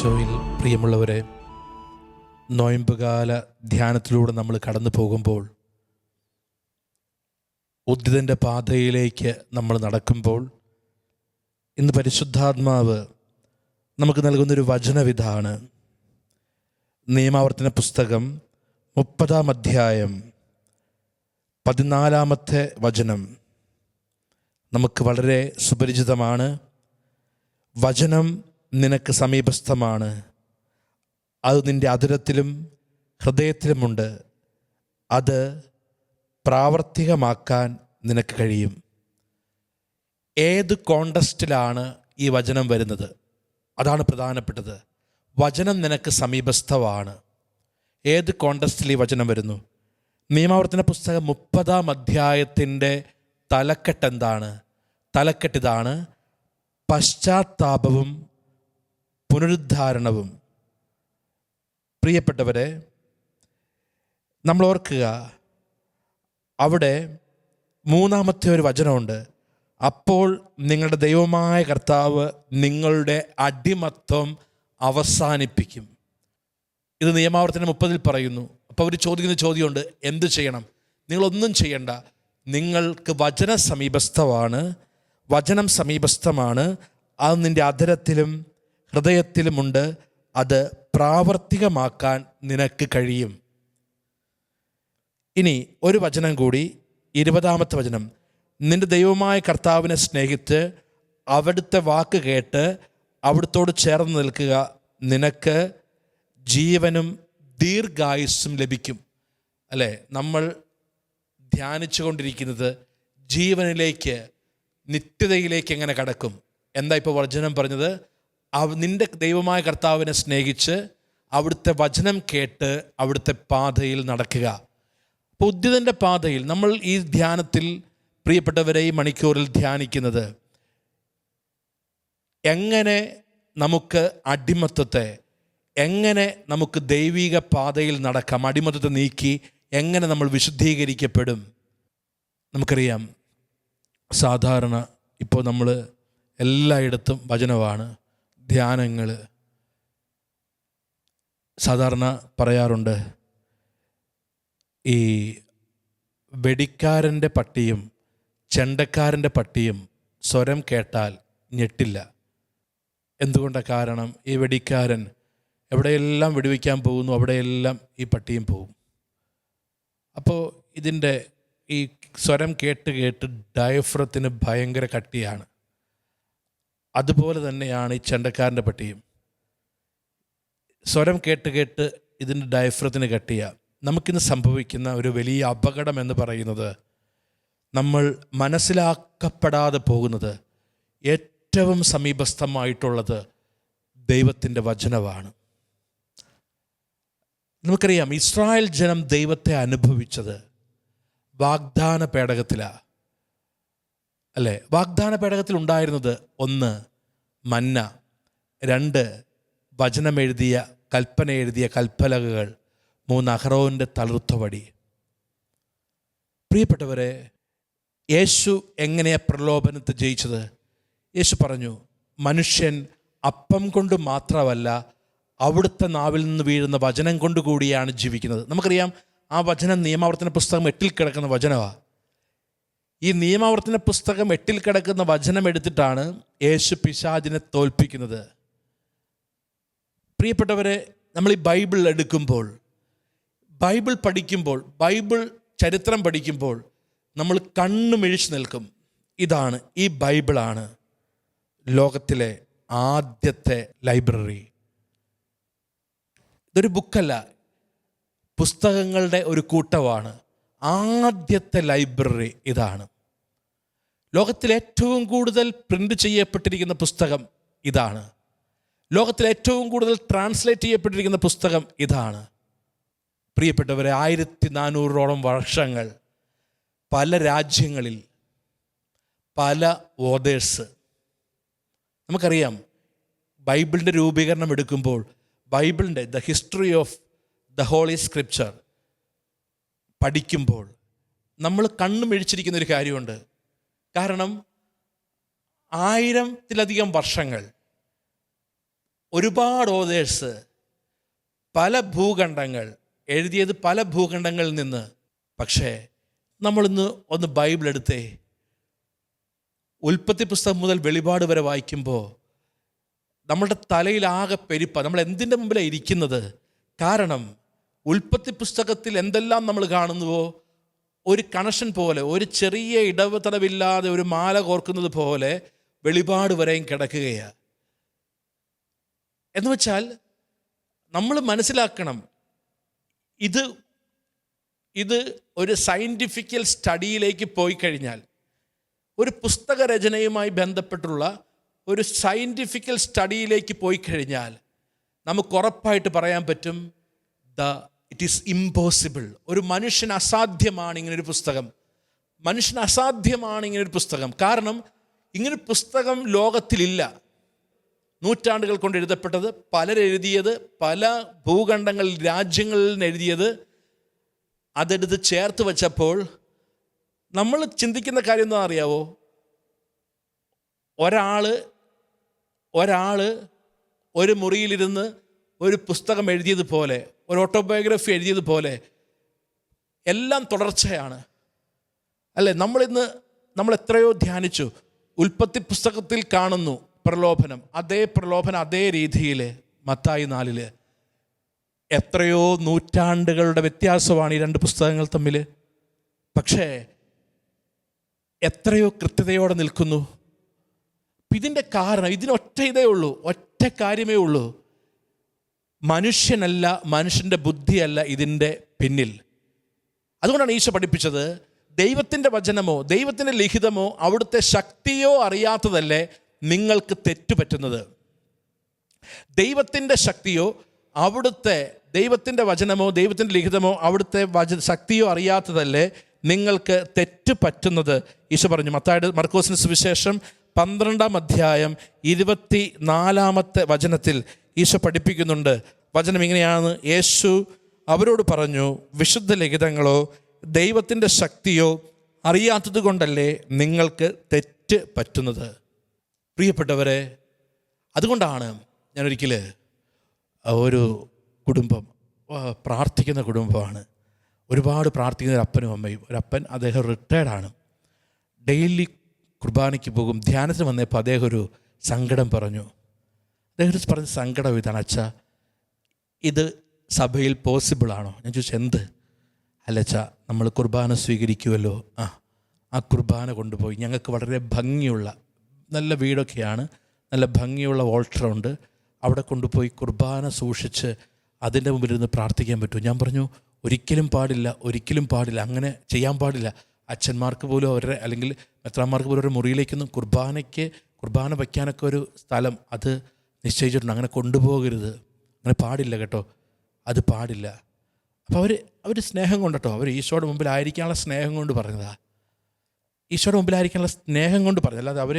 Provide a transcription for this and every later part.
ഈശോയിൽ പ്രിയമുള്ളവരെ, നോയമ്പുകാല ധ്യാനത്തിലൂടെ നമ്മൾ കടന്നു പോകുമ്പോൾ, ഉദ്ധിതൻ്റെ പാതയിലേക്ക് നമ്മൾ നടക്കുമ്പോൾ, ഇന്ന് പരിശുദ്ധാത്മാവ് നമുക്ക് നൽകുന്നൊരു വചനവിധാണ്. നിയമാവർത്തന പുസ്തകം 30-ാം അധ്യായം 14-ാമത്തെ വചനം നമുക്ക് വളരെ സുപരിചിതമാണ്. വചനം നിനക്ക് സമീപസ്ഥമാണ്, അത് നിൻ്റെ അധരത്തിലും ഹൃദയത്തിലുമുണ്ട്, അത് പ്രാവർത്തികമാക്കാൻ നിനക്ക് കഴിയും. ഏത് കോണ്ടസ്റ്റിലാണ് ഈ വചനം വരുന്നത്? അതാണ് പ്രധാനപ്പെട്ടത്. വചനം നിനക്ക് സമീപസ്ഥമാണ്. ഏത് കോണ്ടസ്റ്റിൽ ഈ വചനം വരുന്നു? നിയമാവർത്തന പുസ്തകം 30-ാം അധ്യായത്തിൻ്റെ തലക്കെട്ട് എന്താണ്? തലക്കെട്ടിതാണ്: പശ്ചാത്താപവും പുനരുദ്ധാരണവും. പ്രിയപ്പെട്ടവരെ, നമ്മൾ ഓർക്കുക, അവിടെ 3-ാമത്തെ ഒരു വചനമുണ്ട്: അപ്പോൾ നിങ്ങളുടെ ദൈവമായ കർത്താവ് നിങ്ങളുടെ അടിമത്വം അവസാനിപ്പിക്കും. ഇത് നിയമാവർത്തനം 30-ൽ പറയുന്നു. അപ്പോൾ അവർ ചോദിക്കുന്ന ചോദ്യമുണ്ട്: എന്ത് ചെയ്യണം? നിങ്ങളൊന്നും ചെയ്യണ്ട, നിങ്ങൾക്ക് വചനം സമീപസ്ഥമാണ്, അത് നിൻ്റെ അധരത്തിലും ഹൃദയത്തിലുമുണ്ട്, അത് പ്രാവർത്തികമാക്കാൻ നിനക്ക് കഴിയും. ഇനി ഒരു വചനം കൂടി, 20-ാമത്തെ വചനം: നിൻ്റെ ദൈവമായ കർത്താവിനെ സ്നേഹിച്ച് അവിടുത്തെ വാക്ക് കേട്ട് അവിടുത്തോട് ചേർന്ന് നിൽക്കുക, നിനക്ക് ജീവനും ദീർഘായുസ്സും ലഭിക്കും. അല്ലേ? നമ്മൾ ധ്യാനിച്ചു കൊണ്ടിരിക്കുന്നത് ജീവനിലേക്ക്, നിത്യതയിലേക്ക് എങ്ങനെ കടക്കും. എന്താ ഇപ്പോൾ വചനം പറഞ്ഞത്? നിൻ്റെ ദൈവമായ കർത്താവിനെ സ്നേഹിച്ച് അവിടുത്തെ വചനം കേട്ട് അവിടുത്തെ പാതയിൽ നടക്കുക. അപ്പോൾ ഉദ്ധിതൻ്റെ പാതയിൽ നമ്മൾ ഈ ധ്യാനത്തിൽ, പ്രിയപ്പെട്ടവരെ, ഈ മണിക്കൂറിൽ ധ്യാനിക്കുന്നത് എങ്ങനെ നമുക്ക് അടിമത്വത്തെ, എങ്ങനെ നമുക്ക് ദൈവിക പാതയിൽ നടക്കാം, അടിമത്വത്തെ നീക്കി എങ്ങനെ നമ്മൾ വിശുദ്ധീകരിക്കപ്പെടും. നമുക്കറിയാം, സാധാരണ ഇപ്പോൾ നമ്മൾ എല്ലായിടത്തും വചനമാണ്, ധ്യാനങ്ങൾ. സാധാരണ പറയാറുണ്ട്, ഈ വെടിക്കാരൻ്റെ പട്ടിയും ചെണ്ടക്കാരൻ്റെ പട്ടിയും സ്വരം കേട്ടാൽ ഞെട്ടില്ല. എന്തുകൊണ്ടാണ്? കാരണം ഈ വെടിക്കാരൻ എവിടെയെല്ലാം വെടിവെക്കാൻ പോകുന്നു, അവിടെയെല്ലാം ഈ പട്ടിയും പോകും. അപ്പോൾ ഇതിൻ്റെ ഈ സ്വരം കേട്ട് കേട്ട് ഡയഫ്രത്തിന് ഭയങ്കര കട്ടിയാണ്. അതുപോലെ തന്നെയാണ് ഈ ചെണ്ടക്കാരൻ്റെ പട്ടിയും. സ്വരം കേട്ട് കേട്ട് ഇതിൻ്റെ ഡയഫ്രത്തിന് കട്ടിയാണ്. നമുക്കിന്ന് സംഭവിക്കുന്ന ഒരു വലിയ അപകടം എന്ന് പറയുന്നത്, നമ്മൾ മനസ്സിലാക്കപ്പെടാതെ പോകുന്നത്, ഏറ്റവും സമീപസ്ഥമായിട്ടുള്ളത് ദൈവത്തിൻ്റെ വചനമാണ്. നമുക്കറിയാം, ഇസ്രായേൽ ജനം ദൈവത്തെ അനുഭവിച്ചത് വാഗ്ദാന പേടകത്തിലാണ്. അല്ലേ? വാഗ്ദാന പേടകത്തിൽ ഉണ്ടായിരുന്നത് 1 മന്ന, 2 വചനമെഴുതിയ, കൽപ്പന എഴുതിയ കൽപ്പലകകൾ, 3 അഹറോൻ്റെ തളിർത്ത വടി. പ്രിയപ്പെട്ടവരെ, യേശു എങ്ങനെയാണ് പ്രലോഭനത്തെ ജയിച്ചത്? യേശു പറഞ്ഞു, മനുഷ്യൻ അപ്പം കൊണ്ട് മാത്രമല്ല, അവിടുത്തെ നാവിൽ നിന്ന് വീഴുന്ന വചനം കൊണ്ടുകൂടിയാണ് ജീവിക്കുന്നത്. നമുക്കറിയാം, ആ വചനം നിയമാവർത്തന പുസ്തകം 8-ൽ കിടക്കുന്ന വചനമാണ്. ഈ നിയമാവർത്തന പുസ്തകം 8-ൽ കിടക്കുന്ന വചനം എടുത്തിട്ടാണ് യേശു പിശാചിനെ തോൽപ്പിക്കുന്നത്. പ്രിയപ്പെട്ടവരെ, നമ്മൾ ഈ ബൈബിൾ എടുക്കുമ്പോൾ, ബൈബിൾ പഠിക്കുമ്പോൾ, ബൈബിൾ ചരിത്രം പഠിക്കുമ്പോൾ നമ്മൾ കണ്ണു മിഴിച്ച് നിൽക്കും. ഇതാണ്, ഈ ബൈബിളാണ് ലോകത്തിലെ ആദ്യത്തെ ലൈബ്രറി. ഇതൊരു ബുക്കല്ല, പുസ്തകങ്ങളുടെ ഒരു കൂട്ടമാണ്. ആദ്യത്തെ ലൈബ്രറി ഇതാണ്. ലോകത്തിൽ ഏറ്റവും കൂടുതൽ പ്രിൻ്റ് ചെയ്യപ്പെട്ടിരിക്കുന്ന പുസ്തകം ഇതാണ്. ലോകത്തിൽ ഏറ്റവും കൂടുതൽ ട്രാൻസ്ലേറ്റ് ചെയ്യപ്പെട്ടിരിക്കുന്ന പുസ്തകം ഇതാണ്. പ്രിയപ്പെട്ടവരെ, 1400ഓളം വർഷങ്ങൾ പല രാജ്യങ്ങളിൽ പല ഓതേഴ്സ്. നമുക്കറിയാം, ബൈബിളിൻ്റെ രൂപീകരണം എടുക്കുമ്പോൾ ബൈബിളിൻ്റെ the history of the holy scripture പഠിക്കുമ്പോൾ നമ്മൾ കണ്ണു മിഴിച്ചിരിക്കുന്ന ഒരു കാര്യമുണ്ട്. കാരണം 1000-ത്തിലധികം വർഷങ്ങൾ ഒരുപാട് ഓതേഴ്സ് പല ഭൂഖണ്ഡങ്ങൾ എഴുതിയത് പല ഭൂഖണ്ഡങ്ങളിൽ നിന്ന്. പക്ഷേ നമ്മളിന്ന് ഒന്ന് ബൈബിൾ എടുത്തേ, ഉൽപ്പത്തി പുസ്തകം മുതൽ വെളിപാട് വരെ വായിക്കുമ്പോൾ നമ്മളുടെ തലയിലാകെ പെരുപ്പ. നമ്മൾ എന്തിൻ്റെ മുമ്പിലാണ് ഇരിക്കുന്നത്? കാരണം ഉൽപ്പത്തി പുസ്തകത്തിൽ എന്തെല്ലാം നമ്മൾ കാണുന്നുവോ, ഒരു കണക്ഷൻ പോലെ, ഒരു ചെറിയ ഇടതടവില്ലാതെ ഒരു മാല കോർക്കുന്നത് പോലെ വെളിപാട് വരെയും കിടക്കുകയാണ്. എന്ന് വെച്ചാൽ നമ്മൾ മനസ്സിലാക്കണം, ഇത് ഒരു സയൻറ്റിഫിക്കൽ സ്റ്റഡിയിലേക്ക് പോയി കഴിഞ്ഞാൽ, ഒരു പുസ്തക രചനയുമായി ബന്ധപ്പെട്ടുള്ള ഒരു സയൻറ്റിഫിക്കൽ സ്റ്റഡിയിലേക്ക് പോയി കഴിഞ്ഞാൽ നമുക്ക് ഉറപ്പായിട്ട് പറയാൻ പറ്റും, ഇറ്റ് ഈസ് ഇമ്പോസിബിൾ. ഒരു മനുഷ്യന് അസാധ്യമാണ് ഇങ്ങനൊരു പുസ്തകം. മനുഷ്യന് അസാധ്യമാണ് ഇങ്ങനൊരു പുസ്തകം. കാരണം ഇങ്ങനൊരു പുസ്തകം ലോകത്തിലില്ല. നൂറ്റാണ്ടുകൾ കൊണ്ട് എഴുതപ്പെട്ടത്, പലരെഴുതിയത്, പല ഭൂഖണ്ഡങ്ങളിൽ രാജ്യങ്ങളിൽ നിന്ന് എഴുതിയത്, അതെടുത്ത് ചേർത്ത് വച്ചപ്പോൾ നമ്മൾ ചിന്തിക്കുന്ന കാര്യം എന്താ അറിയാവോ? ഒരാൾ ഒരു മുറിയിലിരുന്ന് ഒരു പുസ്തകം എഴുതിയതുപോലെ, ഒരു ഓട്ടോബയോഗ്രഫി എഴുതിയതുപോലെ എല്ലാം തുടർച്ചയാണ് അല്ലേ? നമ്മൾ എത്രയോ ധ്യാനിച്ചു. ഉൽപ്പത്തി പുസ്തകത്തിൽ കാണുന്നു പ്രലോഭനം, അതേ രീതിയിൽ മത്തായി 4 എത്രയോ നൂറ്റാണ്ടുകളുടെ വ്യത്യാസമാണ് ഈ രണ്ട് പുസ്തകങ്ങൾ തമ്മിൽ. പക്ഷേ എത്രയോ കൃത്യതയോടെ നിൽക്കുന്നു. ഇതിൻ്റെ കാരണം, ഒറ്റ കാര്യമേ ഉള്ളൂ. മനുഷ്യനല്ല, മനുഷ്യൻ്റെ ബുദ്ധിയല്ല ഇതിൻ്റെ പിന്നിൽ. അതുകൊണ്ടാണ് ഈശോ പഠിപ്പിച്ചത്, ദൈവത്തിൻ്റെ വചനമോ ദൈവത്തിൻ്റെ ലിഖിതമോ അവിടുത്തെ ശക്തിയോ അറിയാത്തതല്ലേ നിങ്ങൾക്ക് തെറ്റുപറ്റുന്നത്. ദൈവത്തിൻ്റെ ശക്തിയോ ദൈവത്തിൻ്റെ വചനമോ ദൈവത്തിൻ്റെ ലിഖിതമോ അവിടുത്തെ ശക്തിയോ അറിയാത്തതല്ലേ നിങ്ങൾക്ക് തെറ്റ് പറ്റുന്നത്. ഈശോ പറഞ്ഞു, മർക്കോസിന് സുവിശേഷം 12-ാം അധ്യായം 24-ാമത്തെ വചനത്തിൽ ഈശോ പഠിപ്പിക്കുന്നുണ്ട്. വചനം ഇങ്ങനെയാണ്. യേശു അവരോട് പറഞ്ഞു, വിശുദ്ധ ലിഖിതങ്ങളോ ദൈവത്തിൻ്റെ ശക്തിയോ അറിയാത്തത് കൊണ്ടല്ലേ നിങ്ങൾക്ക് തെറ്റ് പറ്റുന്നത്. പ്രിയപ്പെട്ടവരെ, അതുകൊണ്ടാണ് ഞാനൊരിക്കൽ ഒരു കുടുംബം, പ്രാർത്ഥിക്കുന്ന കുടുംബമാണ്, ഒരുപാട് പ്രാർത്ഥിക്കുന്ന ഒരു അപ്പനും അമ്മയും. അദ്ദേഹം റിട്ടയർഡാണ്, ഡെയിലി കുർബാനയ്ക്ക് പോകും. ധ്യാനത്തിന് വന്നപ്പോൾ അദ്ദേഹം ഒരു സങ്കടം പറഞ്ഞു. അദ്ദേഹം പറഞ്ഞ സങ്കടം ഇതാണ്, അച്ഛാ ഇത് സഭയിൽ പോസിബിളാണോ? ഞാൻ ചോദിച്ചു, എന്ത്? അല്ലച്ചാ, നമ്മൾ കുർബാന സ്വീകരിക്കുമല്ലോ, ആ കുർബാന കൊണ്ടുപോയി, ഞങ്ങൾക്ക് വളരെ ഭംഗിയുള്ള നല്ല വീടൊക്കെയാണ്, നല്ല ഭംഗിയുള്ള വോൾട്ടറുണ്ട്, അവിടെ കൊണ്ടുപോയി കുർബാന സൂക്ഷിച്ച് അതിൻ്റെ മുമ്പിൽ ഇരുന്ന് പ്രാർത്ഥിക്കാൻ പറ്റുമോ? ഞാൻ പറഞ്ഞു, ഒരിക്കലും പാടില്ല, അങ്ങനെ ചെയ്യാൻ പാടില്ല. അച്ഛന്മാർക്ക് പോലും അല്ലെങ്കിൽ മെത്രാന്മാർക്ക് പോലും ഒരു മുറിയിലേക്കൊന്നും കുർബാന വയ്ക്കാനൊക്കെ ഒരു സ്ഥലം അത് നിശ്ചയിച്ചിട്ടുണ്ട്, അങ്ങനെ കൊണ്ടുപോകരുത്, അങ്ങനെ പാടില്ല കേട്ടോ, അത് പാടില്ല. അപ്പോൾ അവർ സ്നേഹം കൊണ്ടോ, അവർ ഈശോയുടെ മുമ്പിലായിരിക്കാനുള്ള സ്നേഹം കൊണ്ട് പറഞ്ഞതാണ്. ഈശോയുടെ മുമ്പിലായിരിക്കാനുള്ള സ്നേഹം കൊണ്ട് പറഞ്ഞത്, അല്ലാതെ അവർ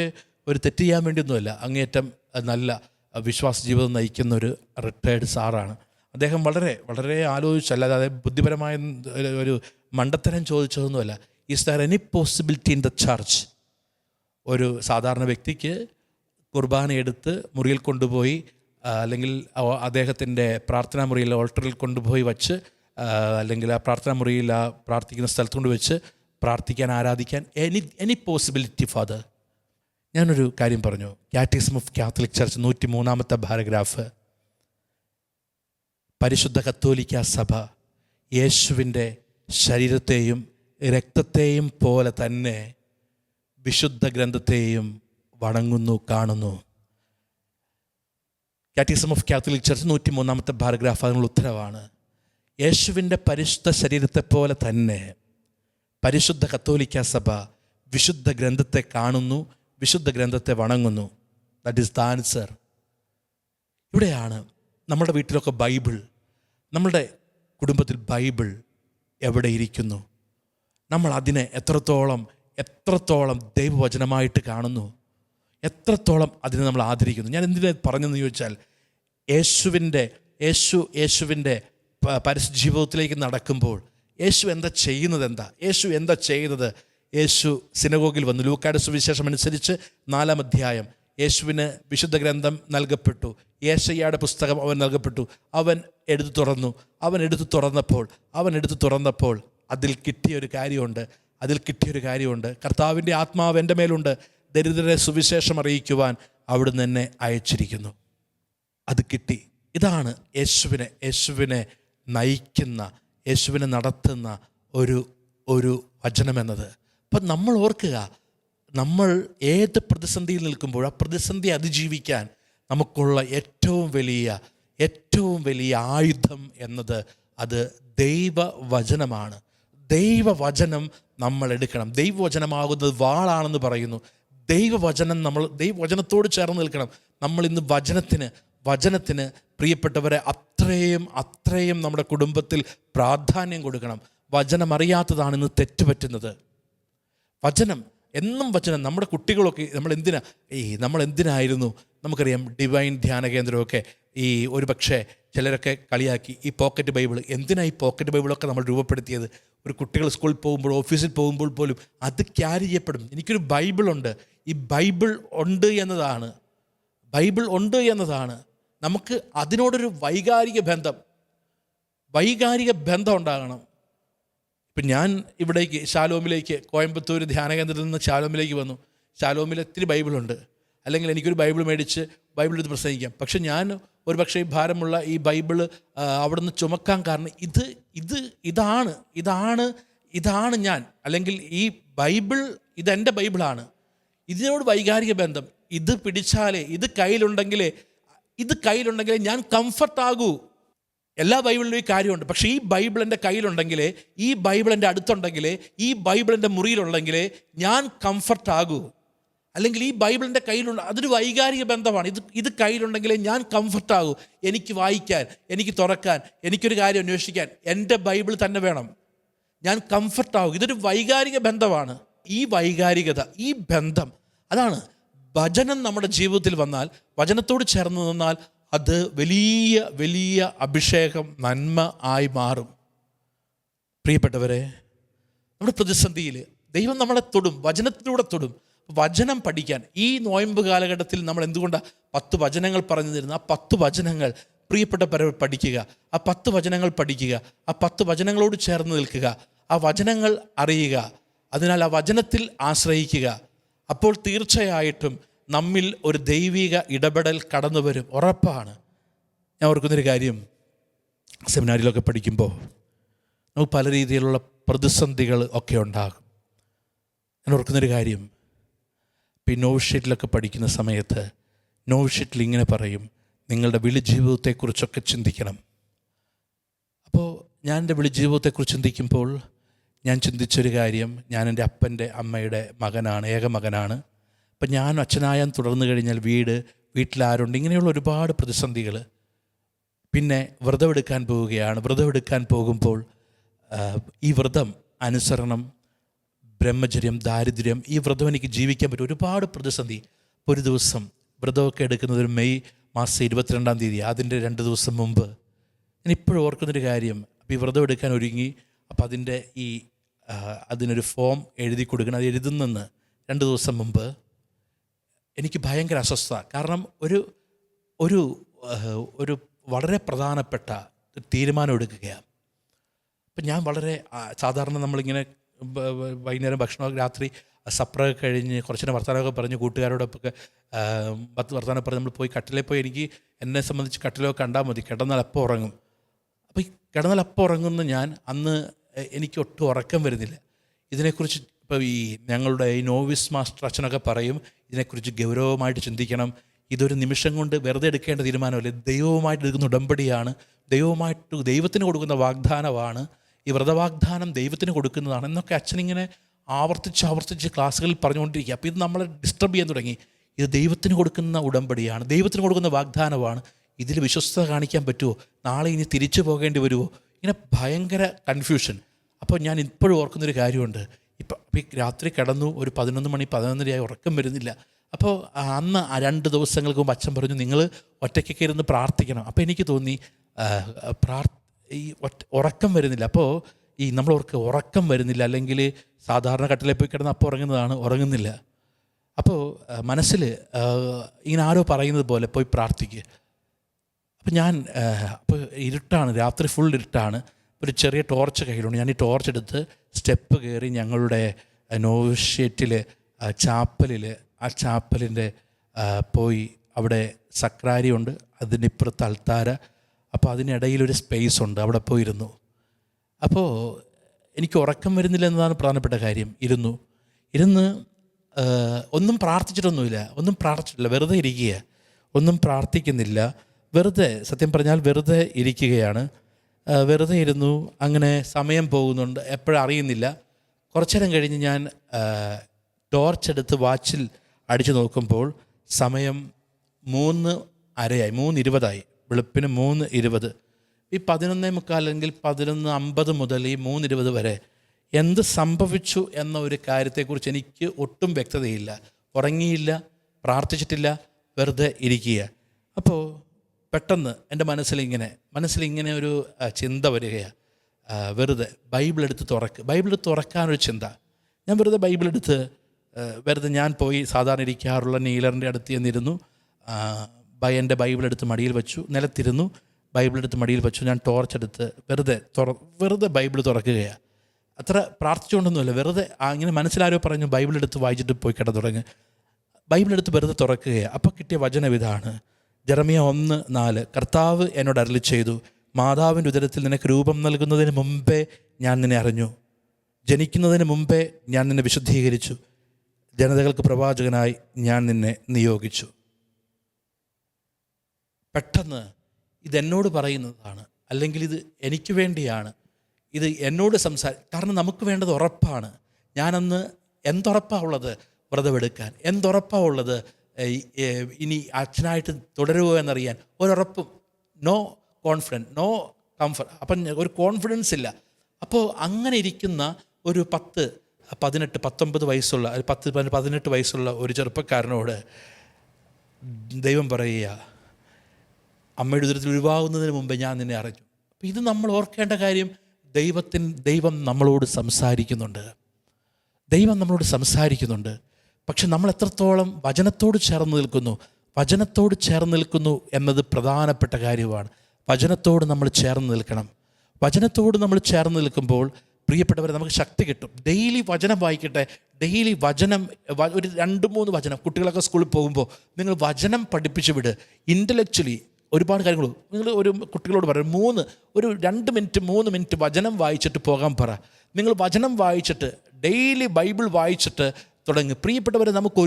ഒരു തെറ്റ് ചെയ്യാൻ വേണ്ടിയൊന്നുമല്ല. അങ്ങേയറ്റം നല്ല വിശ്വാസ ജീവിതം നയിക്കുന്ന ഒരു റിട്ടയർഡ് സാറാണ് അദ്ദേഹം. വളരെ വളരെ ആലോചിച്ചല്ലാതെ ബുദ്ധിപരമായ ഒരു മണ്ടത്തരം ചോദിച്ചതൊന്നുമല്ല. Is there any possibility in the church? ഒരു സാധാരണ വ്യക്തിക്ക് കുർബാന എടുത്ത് മുറിയിൽ കൊണ്ടുപോയി, അല്ലെങ്കിൽ അദ്ദേഹത്തിൻ്റെ പ്രാർത്ഥനാ മുറിയിൽ ഓൾട്ടറിൽ കൊണ്ടുപോയി വച്ച്, അല്ലെങ്കിൽ ആ പ്രാർത്ഥനാ മുറിയിൽ ആ പ്രാർത്ഥിക്കുന്ന സ്ഥലത്ത് കൊണ്ട് വെച്ച് പ്രാർത്ഥിക്കാൻ, ആരാധിക്കാൻ എനി പോസിബിലിറ്റി ഫാദർ? ഞാനൊരു കാര്യം പറഞ്ഞു. കാറ്റക്കിസം ഓഫ് കാത്തലിക് ചർച്ച് 103-ാമത്തെ പാരഗ്രാഫ്, പരിശുദ്ധ കത്തോലിക്ക സഭ യേശുവിൻ്റെ ശരീരത്തെയും രക്തത്തെയും പോലെ തന്നെ വിശുദ്ധ ഗ്രന്ഥത്തെയും വണങ്ങുന്നു, കാണുന്നു. കാറ്റക്കിസം ഓഫ് കാത്തലിക് ചർച്ച് 103-ാമത്തെ പാരഗ്രാഫ് അതിനുള്ള ഉത്തരവാണ്. യേശുവിൻ്റെ പരിശുദ്ധ ശരീരത്തെപ്പോലെ തന്നെ പരിശുദ്ധ കത്തോലിക്ക സഭ വിശുദ്ധ ഗ്രന്ഥത്തെ കാണുന്നു, വിശുദ്ധ ഗ്രന്ഥത്തെ വണങ്ങുന്നു. That is the answer. ഇവിടെയാണ് നമ്മുടെ വീട്ടിലൊക്കെ ബൈബിൾ, നമ്മുടെ കുടുംബത്തിൽ ബൈബിൾ എവിടെ ഇരിക്കുന്നു? നമ്മൾ അതിനെ എത്രത്തോളം ദൈവവചനമായിട്ട് കാണുന്നു, എത്രത്തോളം അതിനെ നമ്മൾ ആദരിക്കുന്നു. ഞാൻ എന്തിനാ പറഞ്ഞെന്ന് ചോദിച്ചാൽ, യേശുവിൻ്റെ പരിശുദ്ധ ജീവിതത്തിലേക്ക് നടക്കുമ്പോൾ യേശു എന്താ ചെയ്യുന്നത്? യേശു സിനഗോഗിൽ വന്നു. ലൂക്കായുടെ സുവിശേഷം അനുസരിച്ച് 4-ാം അധ്യായം യേശുവിന് വിശുദ്ധ ഗ്രന്ഥം നൽകപ്പെട്ടു, യേശയ്യായുടെ പുസ്തകം അവൻ നൽകപ്പെട്ടു. അവൻ എടുത്തു തുറന്നപ്പോൾ അതിൽ കിട്ടിയൊരു കാര്യമുണ്ട്. കർത്താവിൻ്റെ ആത്മാവ് എൻ്റെ മേലുണ്ട്, ദരിദ്രരെ സുവിശേഷം അറിയിക്കുവാൻ അവിടുന്ന് എന്നെ അയച്ചിരിക്കുന്നു. അത് കിട്ടി. ഇതാണ് യേശുവിനെ നയിക്കുന്ന, യേശുവിനെ നടത്തുന്ന ഒരു വചനമെന്നത്. അപ്പം നമ്മൾ ഓർക്കുക, നമ്മൾ ഏത് പ്രതിസന്ധിയിൽ നിൽക്കുമ്പോൾ ആ പ്രതിസന്ധി അതിജീവിക്കാൻ നമുക്കുള്ള ഏറ്റവും വലിയ ആയുധം എന്നത് അത് ദൈവവചനമാണ്. ദൈവവചനം നമ്മൾ എടുക്കണം. ദൈവവചനമാകുന്നത് വാളാണെന്ന് പറയുന്നു. ദൈവവചനത്തോട് ചേർന്ന് നിൽക്കണം. നമ്മൾ ഇന്ന് വചനത്തിന് പ്രിയപ്പെട്ടവരെ അത്രയും നമ്മുടെ കുടുംബത്തിൽ പ്രാധാന്യം കൊടുക്കണം. വചനം അറിയാത്തതാണ് ഇന്ന് തെറ്റുപറ്റുന്നത്. വചനം നമ്മുടെ കുട്ടികളൊക്കെ നമ്മൾ എന്തിനായിരുന്നു, നമുക്കറിയാം ഡിവൈൻ ധ്യാന കേന്ദ്രമൊക്കെ ഒരു പക്ഷേ ചിലരൊക്കെ കളിയാക്കി ഈ പോക്കറ്റ് ബൈബിൾ, എന്തിനാണ് ഈ പോക്കറ്റ് ബൈബിളൊക്കെ നമ്മൾ രൂപപ്പെടുത്തിയത്? ഒരു കുട്ടികൾ സ്കൂളിൽ പോകുമ്പോൾ, ഓഫീസിൽ പോകുമ്പോൾ പോലും അത് ക്യാരി ചെയ്യപ്പെടും. എനിക്കൊരു ബൈബിളുണ്ട്, ഈ ബൈബിൾ ഉണ്ട് എന്നതാണ് നമുക്ക് അതിനോടൊരു വൈകാരിക ബന്ധം ഉണ്ടാകണം. ഇപ്പം ഞാൻ ഷാലോമിലേക്ക്, കോയമ്പത്തൂർ ധ്യാനകേന്ദ്രത്തിൽ നിന്ന് ഷാലോമിലേക്ക് വന്നു. ഷാലോമിൽ ഒത്തിരി ബൈബിളുണ്ട്. അല്ലെങ്കിൽ എനിക്കൊരു ബൈബിൾ മേടിച്ച് ബൈബിൾ എടുത്ത് പ്രസംഗിക്കാം. പക്ഷെ ഞാൻ ഒരു പക്ഷേ ഈ ഭാരമുള്ള ഈ ബൈബിള് അവിടെ നിന്ന് ചുമക്കാൻ കാരണം ഇതാണ് ഞാൻ, അല്ലെങ്കിൽ ഈ ബൈബിൾ ഇതെൻ്റെ ബൈബിളാണ്. ഇതിനോട് വൈകാരിക ബന്ധം. ഇത് പിടിച്ചാലേ, ഇത് കയ്യിലുണ്ടെങ്കിലേ ഞാൻ കംഫർട്ടാകൂ. എല്ലാ ബൈബിളിലും ഈ കാര്യമുണ്ട്. പക്ഷേ ഈ ബൈബിൾ എൻ്റെ കയ്യിലുണ്ടെങ്കിലേ, ഈ ബൈബിൾ എൻ്റെ അടുത്തുണ്ടെങ്കിലേ, ഈ ബൈബിൾ എൻ്റെ മുറിയിലുണ്ടെങ്കിലേ ഞാൻ കംഫർട്ടാകൂ. അല്ലെങ്കിൽ ഈ ബൈബിളിൻ്റെ കയ്യിലുള്ള, അതൊരു വൈകാരിക ബന്ധമാണ്. ഇത് കയ്യിലുണ്ടെങ്കിലേ ഞാൻ കംഫർട്ടാകൂ. എനിക്ക് വായിക്കാൻ, എനിക്ക് തുറക്കാൻ, എനിക്കൊരു കാര്യം അന്വേഷിക്കാൻ എൻ്റെ ബൈബിൾ തന്നെ വേണം. ഞാൻ കംഫർട്ടാകും. ഇതൊരു വൈകാരിക ബന്ധമാണ്. ഈ വൈകാരികത, ഈ ബന്ധം, അതാണ് വചനം നമ്മുടെ ജീവിതത്തിൽ വന്നാൽ, വചനത്തോട് ചേർന്ന് നിന്നാൽ അത് വലിയ അഭിഷേകം, നന്മ ആയി മാറും. പ്രിയപ്പെട്ടവരെ, നമ്മുടെ പ്രതിസന്ധിയിൽ ദൈവം നമ്മളെ തൊടും, വചനത്തിലൂടെ തൊടും. വചനം പഠിക്കാൻ ഈ നോയമ്പ് കാലഘട്ടത്തിൽ നമ്മൾ എന്തുകൊണ്ടാണ് 10 വചനങ്ങൾ പറഞ്ഞു തരുന്നത്? ആ 10 വചനങ്ങൾ പ്രിയപ്പെട്ടവരെ പഠിക്കുക. ആ 10 വചനങ്ങൾ പഠിക്കുക. ആ 10 വചനങ്ങളോട് ചേർന്ന് നിൽക്കുക. ആ വചനങ്ങൾ അറിയുക. അതിനാൽ ആ വചനത്തിൽ ആശ്രയിക്കുക. അപ്പോൾ തീർച്ചയായിട്ടും നമ്മിൽ ഒരു ദൈവിക ഇടപെടൽ കടന്നു വരും, ഉറപ്പാണ്. ഞാൻ ഓർക്കുന്നൊരു കാര്യം, സെമിനാരിലൊക്കെ പഠിക്കുമ്പോൾ നമുക്ക് പല രീതിയിലുള്ള പ്രതിസന്ധികൾ ഒക്കെ ഉണ്ടാകും. ഞാൻ ഓർക്കുന്നൊരു കാര്യം, ഇപ്പോൾ ഈ നോവിഷ്യറ്റിലൊക്കെ പഠിക്കുന്ന സമയത്ത് നോവിഷ്യറ്റിൽ ഇങ്ങനെ പറയും, നിങ്ങളുടെ വിളി ജീവിതത്തെക്കുറിച്ചൊക്കെ ചിന്തിക്കണം. അപ്പോൾ ഞാൻ എൻ്റെ വിളി ജീവിതത്തെക്കുറിച്ച് ചിന്തിക്കുമ്പോൾ ഞാൻ ചിന്തിച്ചൊരു കാര്യം, ഞാൻ എൻ്റെ അപ്പൻ്റെ അമ്മയുടെ മകനാണ്, ഏക മകനാണ്. അപ്പം ഞാൻ അച്ഛനായാൻ തുടർന്നു കഴിഞ്ഞാൽ വീട്ടിലാരുണ്ട്, ഇങ്ങനെയുള്ള ഒരുപാട് പ്രതിസന്ധികൾ. പിന്നെ വ്രതമെടുക്കാൻ പോവുകയാണ്. വ്രതമെടുക്കാൻ പോകുമ്പോൾ ഈ വ്രതം, അനുസരണം, ബ്രഹ്മചര്യം, ദാരിദ്ര്യം, ഈ വ്രതം എനിക്ക് ജീവിക്കാൻ പറ്റും. ഒരുപാട് പ്രതിസന്ധി. ഒരു ദിവസം വ്രതമൊക്കെ എടുക്കുന്നത് ഒരു മെയ് മാസം 22-ാം തീയതി, അതിൻ്റെ 2 ദിവസം മുമ്പ് ഞാൻ ഇപ്പോഴും ഓർക്കുന്നൊരു കാര്യം, അപ്പോൾ ഈ വ്രതം എടുക്കാൻ ഒരുങ്ങി. അപ്പോൾ അതിനൊരു ഫോം എഴുതി കൊടുക്കണം. അത് എഴുതുന്നെന്ന് 2 ദിവസം മുമ്പ് എനിക്ക് ഭയങ്കര അസ്വസ്ഥത. കാരണം ഒരു വളരെ പ്രധാനപ്പെട്ട തീരുമാനം എടുക്കുകയാണ്. അപ്പം ഞാൻ വളരെ സാധാരണ നമ്മളിങ്ങനെ വൈകുന്നേരം ഭക്ഷണം, രാത്രി സപ്രൊക്കെ കഴിഞ്ഞ് കുറച്ചിനെ വർത്തമാനമൊക്കെ പറഞ്ഞ് കൂട്ടുകാരോടൊക്കെ വർത്തമാനം പറഞ്ഞ് നമ്മൾ പോയി കട്ടിലേ പോയി, എന്നെ സംബന്ധിച്ച് കട്ടിലൊക്കെ കണ്ടാൽ മതി, കിടന്നാൽ അപ്പം ഉറങ്ങും. അപ്പോൾ ഈ കിടന്നാൽ അപ്പം ഉറങ്ങുന്ന ഞാൻ അന്ന് എനിക്ക് ഒട്ടും ഉറക്കം വരുന്നില്ല. ഇതിനെക്കുറിച്ച് ഇപ്പോൾ ഞങ്ങളുടെ ഈ നോവിസ് മാസ്റ്റർ അച്ഛനൊക്കെ പറയും, ഇതിനെക്കുറിച്ച് ഗൗരവമായിട്ട് ചിന്തിക്കണം. ഇതൊരു നിമിഷം കൊണ്ട് വെറുതെ എടുക്കേണ്ട തീരുമാനമല്ല, ദൈവവുമായിട്ട് എടുക്കുന്ന ഉടമ്പടിയാണ്, ദൈവത്തിന് കൊടുക്കുന്ന വാഗ്ദാനമാണ്. ഈ വ്രതവാഗ്ദാനം ദൈവത്തിന് കൊടുക്കുന്നതാണ് എന്നൊക്കെ അച്ഛനിങ്ങനെ ആവർത്തിച്ച് ക്ലാസ്സുകളിൽ പറഞ്ഞുകൊണ്ടിരിക്കുക. അപ്പോൾ ഇത് നമ്മളെ ഡിസ്റ്റർബ് ചെയ്യാൻ തുടങ്ങി. ഇത് ദൈവത്തിന് കൊടുക്കുന്ന ഉടമ്പടിയാണ്, ദൈവത്തിന് കൊടുക്കുന്ന വാഗ്ദാനമാണ്. ഇതിൽ വിശ്വസ്തത കാണിക്കാൻ പറ്റുമോ? നാളെ ഇനി തിരിച്ചു പോകേണ്ടി വരുമോ? ഇങ്ങനെ ഭയങ്കര കൺഫ്യൂഷൻ. അപ്പോൾ ഞാൻ ഇപ്പോഴും ഓർക്കുന്നൊരു കാര്യമുണ്ട്. ഇപ്പം രാത്രി കിടന്നു, ഒരു 11 മണി 11:30 ഉറക്കം വരുന്നില്ല. അപ്പോൾ അന്ന് 2 ദിവസങ്ങൾക്ക് മുമ്പ് അച്ഛൻ പറഞ്ഞു, നിങ്ങൾ ഒറ്റയ്ക്കൊക്കെ ഇരുന്ന് പ്രാർത്ഥിക്കണം. അപ്പോൾ എനിക്ക് തോന്നി ഉറക്കം വരുന്നില്ല. അപ്പോൾ നമ്മൾ ഉറക്കം വരുന്നില്ല, അല്ലെങ്കിൽ സാധാരണ കട്ടിലേ പോയി കിടന്ന് അപ്പോൾ ഉറങ്ങുന്നതാണ്, ഉറങ്ങുന്നില്ല. അപ്പോൾ മനസ്സിൽ ഇങ്ങനെ ആരോ പറയുന്നത് പോലെ പോയി പ്രാർത്ഥിക്കുക. അപ്പോൾ ഞാൻ അപ്പോൾ ഇരുട്ടാണ്, രാത്രി ഫുൾ ഇരുട്ടാണ്. ഒരു ചെറിയ ടോർച്ച് കയ്യിലുണ്ട്. ഞാൻ ഈ ടോർച്ച് എടുത്ത് സ്റ്റെപ്പ് കയറി ഞങ്ങളുടെ നോവിഷ്യേറ്റിൽ ചാപ്പലിൽ, ആ ചാപ്പലിൻ്റെ പോയി അവിടെ സക്രാരിയുണ്ട്, അതിനിപ്പുറത്ത് അൾത്താര. അപ്പോൾ അതിനിടയിലൊരു സ്പേസ് ഉണ്ട്, അവിടെ പോയിരുന്നു. അപ്പോൾ എനിക്ക് ഉറക്കം വരുന്നില്ല എന്നതാണ് പ്രധാനപ്പെട്ട കാര്യം. ഇരുന്ന് ഒന്നും പ്രാർത്ഥിച്ചിട്ടൊന്നുമില്ല, വെറുതെ ഇരിക്കുക, ഒന്നും പ്രാർത്ഥിക്കുന്നില്ല, വെറുതെ, സത്യം പറഞ്ഞാൽ വെറുതെ ഇരിക്കുകയാണ്. വെറുതെ ഇരുന്നു. അങ്ങനെ സമയം പോകുന്നുണ്ട്, എപ്പോഴും അറിയുന്നില്ല. കുറച്ചു നേരം കഴിഞ്ഞ് ഞാൻ ടോർച്ചെടുത്ത് വാച്ചിൽ അടിച്ചു നോക്കുമ്പോൾ സമയം 3:20 വെളുപ്പിന് 3:20. ഈ 11:45 അല്ലെങ്കിൽ 11:50 മുതൽ ഈ 3:20 വരെ എന്ത് സംഭവിച്ചു എന്ന ഒരു കാര്യത്തെക്കുറിച്ച് എനിക്ക് ഒട്ടും വ്യക്തതയില്ല. ഉറങ്ങിയില്ല, പ്രാർത്ഥിച്ചിട്ടില്ല, വെറുതെ ഇരിക്കുക. അപ്പോൾ പെട്ടെന്ന് എൻ്റെ മനസ്സിലിങ്ങനെ ഒരു ചിന്ത വരികയാണ്. വെറുതെ ബൈബിൾ എടുത്ത് തുറക്കാനൊരു ചിന്ത. ഞാൻ വെറുതെ ഞാൻ പോയി സാധാരണ ഇരിക്കാറുള്ള നീലറിൻ്റെ അടുത്ത് ചെന്നിരുന്നു. എൻ്റെ ബൈബിൾ എടുത്ത് മടിയിൽ വെച്ചു, നിലത്തിരുന്നു, ബൈബിൾ എടുത്ത് മടിയിൽ വെച്ചു. ഞാൻ ടോർച്ചെടുത്ത് വെറുതെ ബൈബിൾ തുറക്കുകയാണ്. അത്ര പ്രാർത്ഥിച്ചുകൊണ്ടൊന്നുമില്ല, വെറുതെ ഇങ്ങനെ മനസ്സിലാരോ പറഞ്ഞു ബൈബിൾ എടുത്ത് വായിച്ചിട്ട് പോയി കിടന്നുറങ്ങ്. ബൈബിൾ എടുത്ത് വെറുതെ തുറക്കുകയാണ്. അപ്പോൾ കിട്ടിയ വചനം ഇതാണ്, ജെറമ്യ 1:4. കർത്താവ് എന്നോട് അരുളി ചെയ്തു, മാതാവിൻ്റെ ഉദരത്തിൽ നിനക്ക് രൂപം നൽകുന്നതിന് മുമ്പേ ഞാൻ നിന്നെ അറിഞ്ഞു, ജനിക്കുന്നതിന് മുമ്പേ ഞാൻ നിന്നെ വിശുദ്ധീകരിച്ചു, ജനതകൾക്ക് പ്രവാചകനായി ഞാൻ നിന്നെ നിയോഗിച്ചു. പെട്ടെന്ന് ഇതെന്നോട് പറയുന്നതാണ്, അല്ലെങ്കിൽ ഇത് എനിക്ക് വേണ്ടിയാണ്, ഇത് എന്നോട് കാരണം നമുക്ക് വേണ്ടത് ഉറപ്പാണ്. ഞാനന്ന് എന്തുറപ്പാണ് ഉള്ളത്? വ്രതമെടുക്കാൻ. എന്തുറപ്പാണ് ഉള്ളത്? ഇനി അച്ഛനായിട്ട് തുടരുമോ എന്നറിയാൻ ഒരുറപ്പും. No confidence, no comfort. അപ്പം ഒരു കോൺഫിഡൻസ് ഇല്ല. അപ്പോൾ അങ്ങനെ ഇരിക്കുന്ന ഒരു 10, 18, 19 വയസ്സുള്ള 18 വയസ്സുള്ള ഒരു ചെറുപ്പക്കാരനോട് ദൈവം പറയുക, അമ്മയുടെ ഉദരത്തിൽ ഉരുവാകുന്നതിന് മുമ്പേ ഞാൻ നിന്നെ അറിഞ്ഞു. അപ്പോൾ ഇത് നമ്മൾ ഓർക്കേണ്ട കാര്യം, ദൈവം നമ്മളോട് സംസാരിക്കുന്നുണ്ട്. പക്ഷെ നമ്മൾ എത്രത്തോളം വചനത്തോട് ചേർന്ന് നിൽക്കുന്നു എന്നത് പ്രധാനപ്പെട്ട കാര്യമാണ്. വചനത്തോട് നമ്മൾ ചേർന്ന് നിൽക്കണം. വചനത്തോട് നമ്മൾ ചേർന്ന് നിൽക്കുമ്പോൾ പ്രിയപ്പെട്ടവരെ നമുക്ക് ശക്തി കിട്ടും. ഡെയിലി വചനം വായിക്കട്ടെ. ഡെയിലി വചനം, ഒരു 2-3 വചനം. കുട്ടികളൊക്കെ സ്കൂളിൽ പോകുമ്പോൾ നിങ്ങൾ വചനം പഠിപ്പിച്ച് വിട്. ഇൻ്റലക്ച്വലി ഒരുപാട് കാര്യങ്ങൾ നിങ്ങൾ ഒരു കുട്ടികളോട് പറയും, ഒരു 2 മിനിറ്റ് 3 മിനിറ്റ് വചനം വായിച്ചിട്ട് പോകാൻ പറ. നിങ്ങൾ വചനം വായിച്ചിട്ട് ഡെയിലി ബൈബിൾ വായിച്ചിട്ട് തുടങ്ങി. പ്രിയപ്പെട്ടവരെ, നമുക്ക്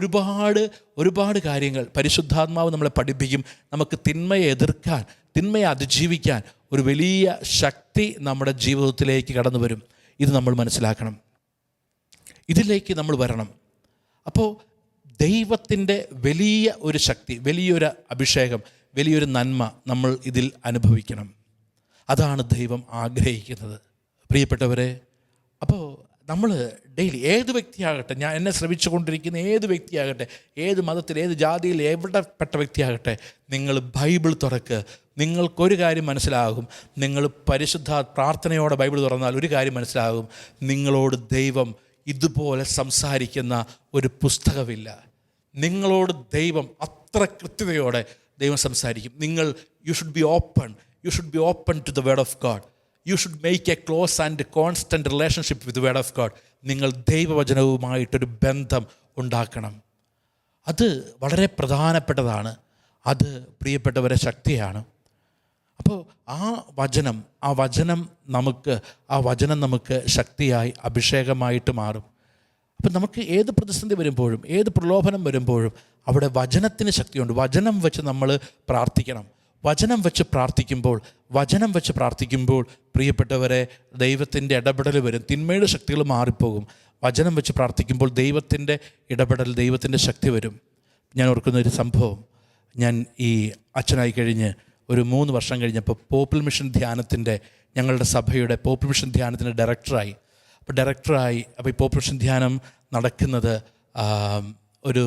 ഒരുപാട് കാര്യങ്ങൾ പരിശുദ്ധാത്മാവ് നമ്മളെ പഠിപ്പിക്കും. നമുക്ക് തിന്മയെ എതിർക്കാൻ, തിന്മയെ അതിജീവിക്കാൻ ഒരു വലിയ ശക്തി നമ്മുടെ ജീവിതത്തിലേക്ക് കടന്നു വരും. ഇത് നമ്മൾ മനസ്സിലാക്കണം. ഇതിലേക്ക് നമ്മൾ വരണം. അപ്പോൾ ദൈവത്തിൻ്റെ വലിയ ഒരു ശക്തി, വലിയൊരു അഭിഷേകം, വലിയൊരു നന്മ നമ്മൾ ഇതിൽ അനുഭവിക്കണം. അതാണ് ദൈവം ആഗ്രഹിക്കുന്നത്. പ്രിയപ്പെട്ടവരെ, അപ്പോൾ നമ്മൾ ഡെയിലി ഏത് വ്യക്തിയാകട്ടെ, എന്നെ ശ്രമിച്ചുകൊണ്ടിരിക്കുന്ന ഏത് വ്യക്തിയാകട്ടെ, ഏത് മതത്തിൽ, ഏത് ജാതിയിൽ, എവിടെപ്പെട്ട വ്യക്തിയാകട്ടെ, നിങ്ങൾ ബൈബിൾ തുറക്കുക. നിങ്ങൾക്കൊരു കാര്യം മനസ്സിലാകും. നിങ്ങൾ പരിശുദ്ധ പ്രാർത്ഥനയോടെ ബൈബിൾ തുറന്നാൽ ഒരു കാര്യം മനസ്സിലാകും, നിങ്ങളോട് ദൈവം ഇതുപോലെ സംസാരിക്കുന്ന ഒരു പുസ്തകമില്ല. നിങ്ങളോട് ദൈവം അത്ര കൃത്യതയോടെ ദൈവം സംസാരിക്കും. You should be open to the word of God. You should make a close and constant relationship with word of God. നിങ്ങൾ ദൈവവചനവുമായിട്ടൊരു ബന്ധം ഉണ്ടാക്കണം. അത് വളരെ പ്രധാനപ്പെട്ടതാണ്. അത് പ്രിയപ്പെട്ടവരെ ശക്തിയാണ്. അപ്പോൾ ആ വചനം നമുക്ക് ശക്തിയായി അഭിഷേകമായിട്ട് മാറും. അപ്പം നമുക്ക് ഏത് പ്രതിസന്ധി വരുമ്പോഴും, ഏത് പ്രലോഭനം വരുമ്പോഴും അവിടെ വചനത്തിന് ശക്തിയുണ്ട്. വചനം വെച്ച് നമ്മൾ പ്രാർത്ഥിക്കണം. വചനം വെച്ച് പ്രാർത്ഥിക്കുമ്പോൾ പ്രിയപ്പെട്ടവരെ, ദൈവത്തിൻ്റെ ഇടപെടൽ വരും. തിന്മയുടെ ശക്തികൾ മാറിപ്പോകും. വചനം വെച്ച് പ്രാർത്ഥിക്കുമ്പോൾ ദൈവത്തിൻ്റെ ഇടപെടൽ, ദൈവത്തിൻ്റെ ശക്തി വരും. ഞാൻ ഓർക്കുന്നൊരു സംഭവം, ഞാൻ ഈ അച്ഛനായി കഴിഞ്ഞ് ഒരു 3 വർഷം കഴിഞ്ഞപ്പോൾ പോപ്പിൾ മിഷൻ ധ്യാനത്തിൻ്റെ, ഞങ്ങളുടെ സഭയുടെ പോപ്പിൾ മിഷൻ ധ്യാനത്തിൻ്റെ ഡയറക്ടറായി. അപ്പോൾ ഈ പോപ്പിൾ മിഷൻ ധ്യാനം നടക്കുന്നത് ഒരു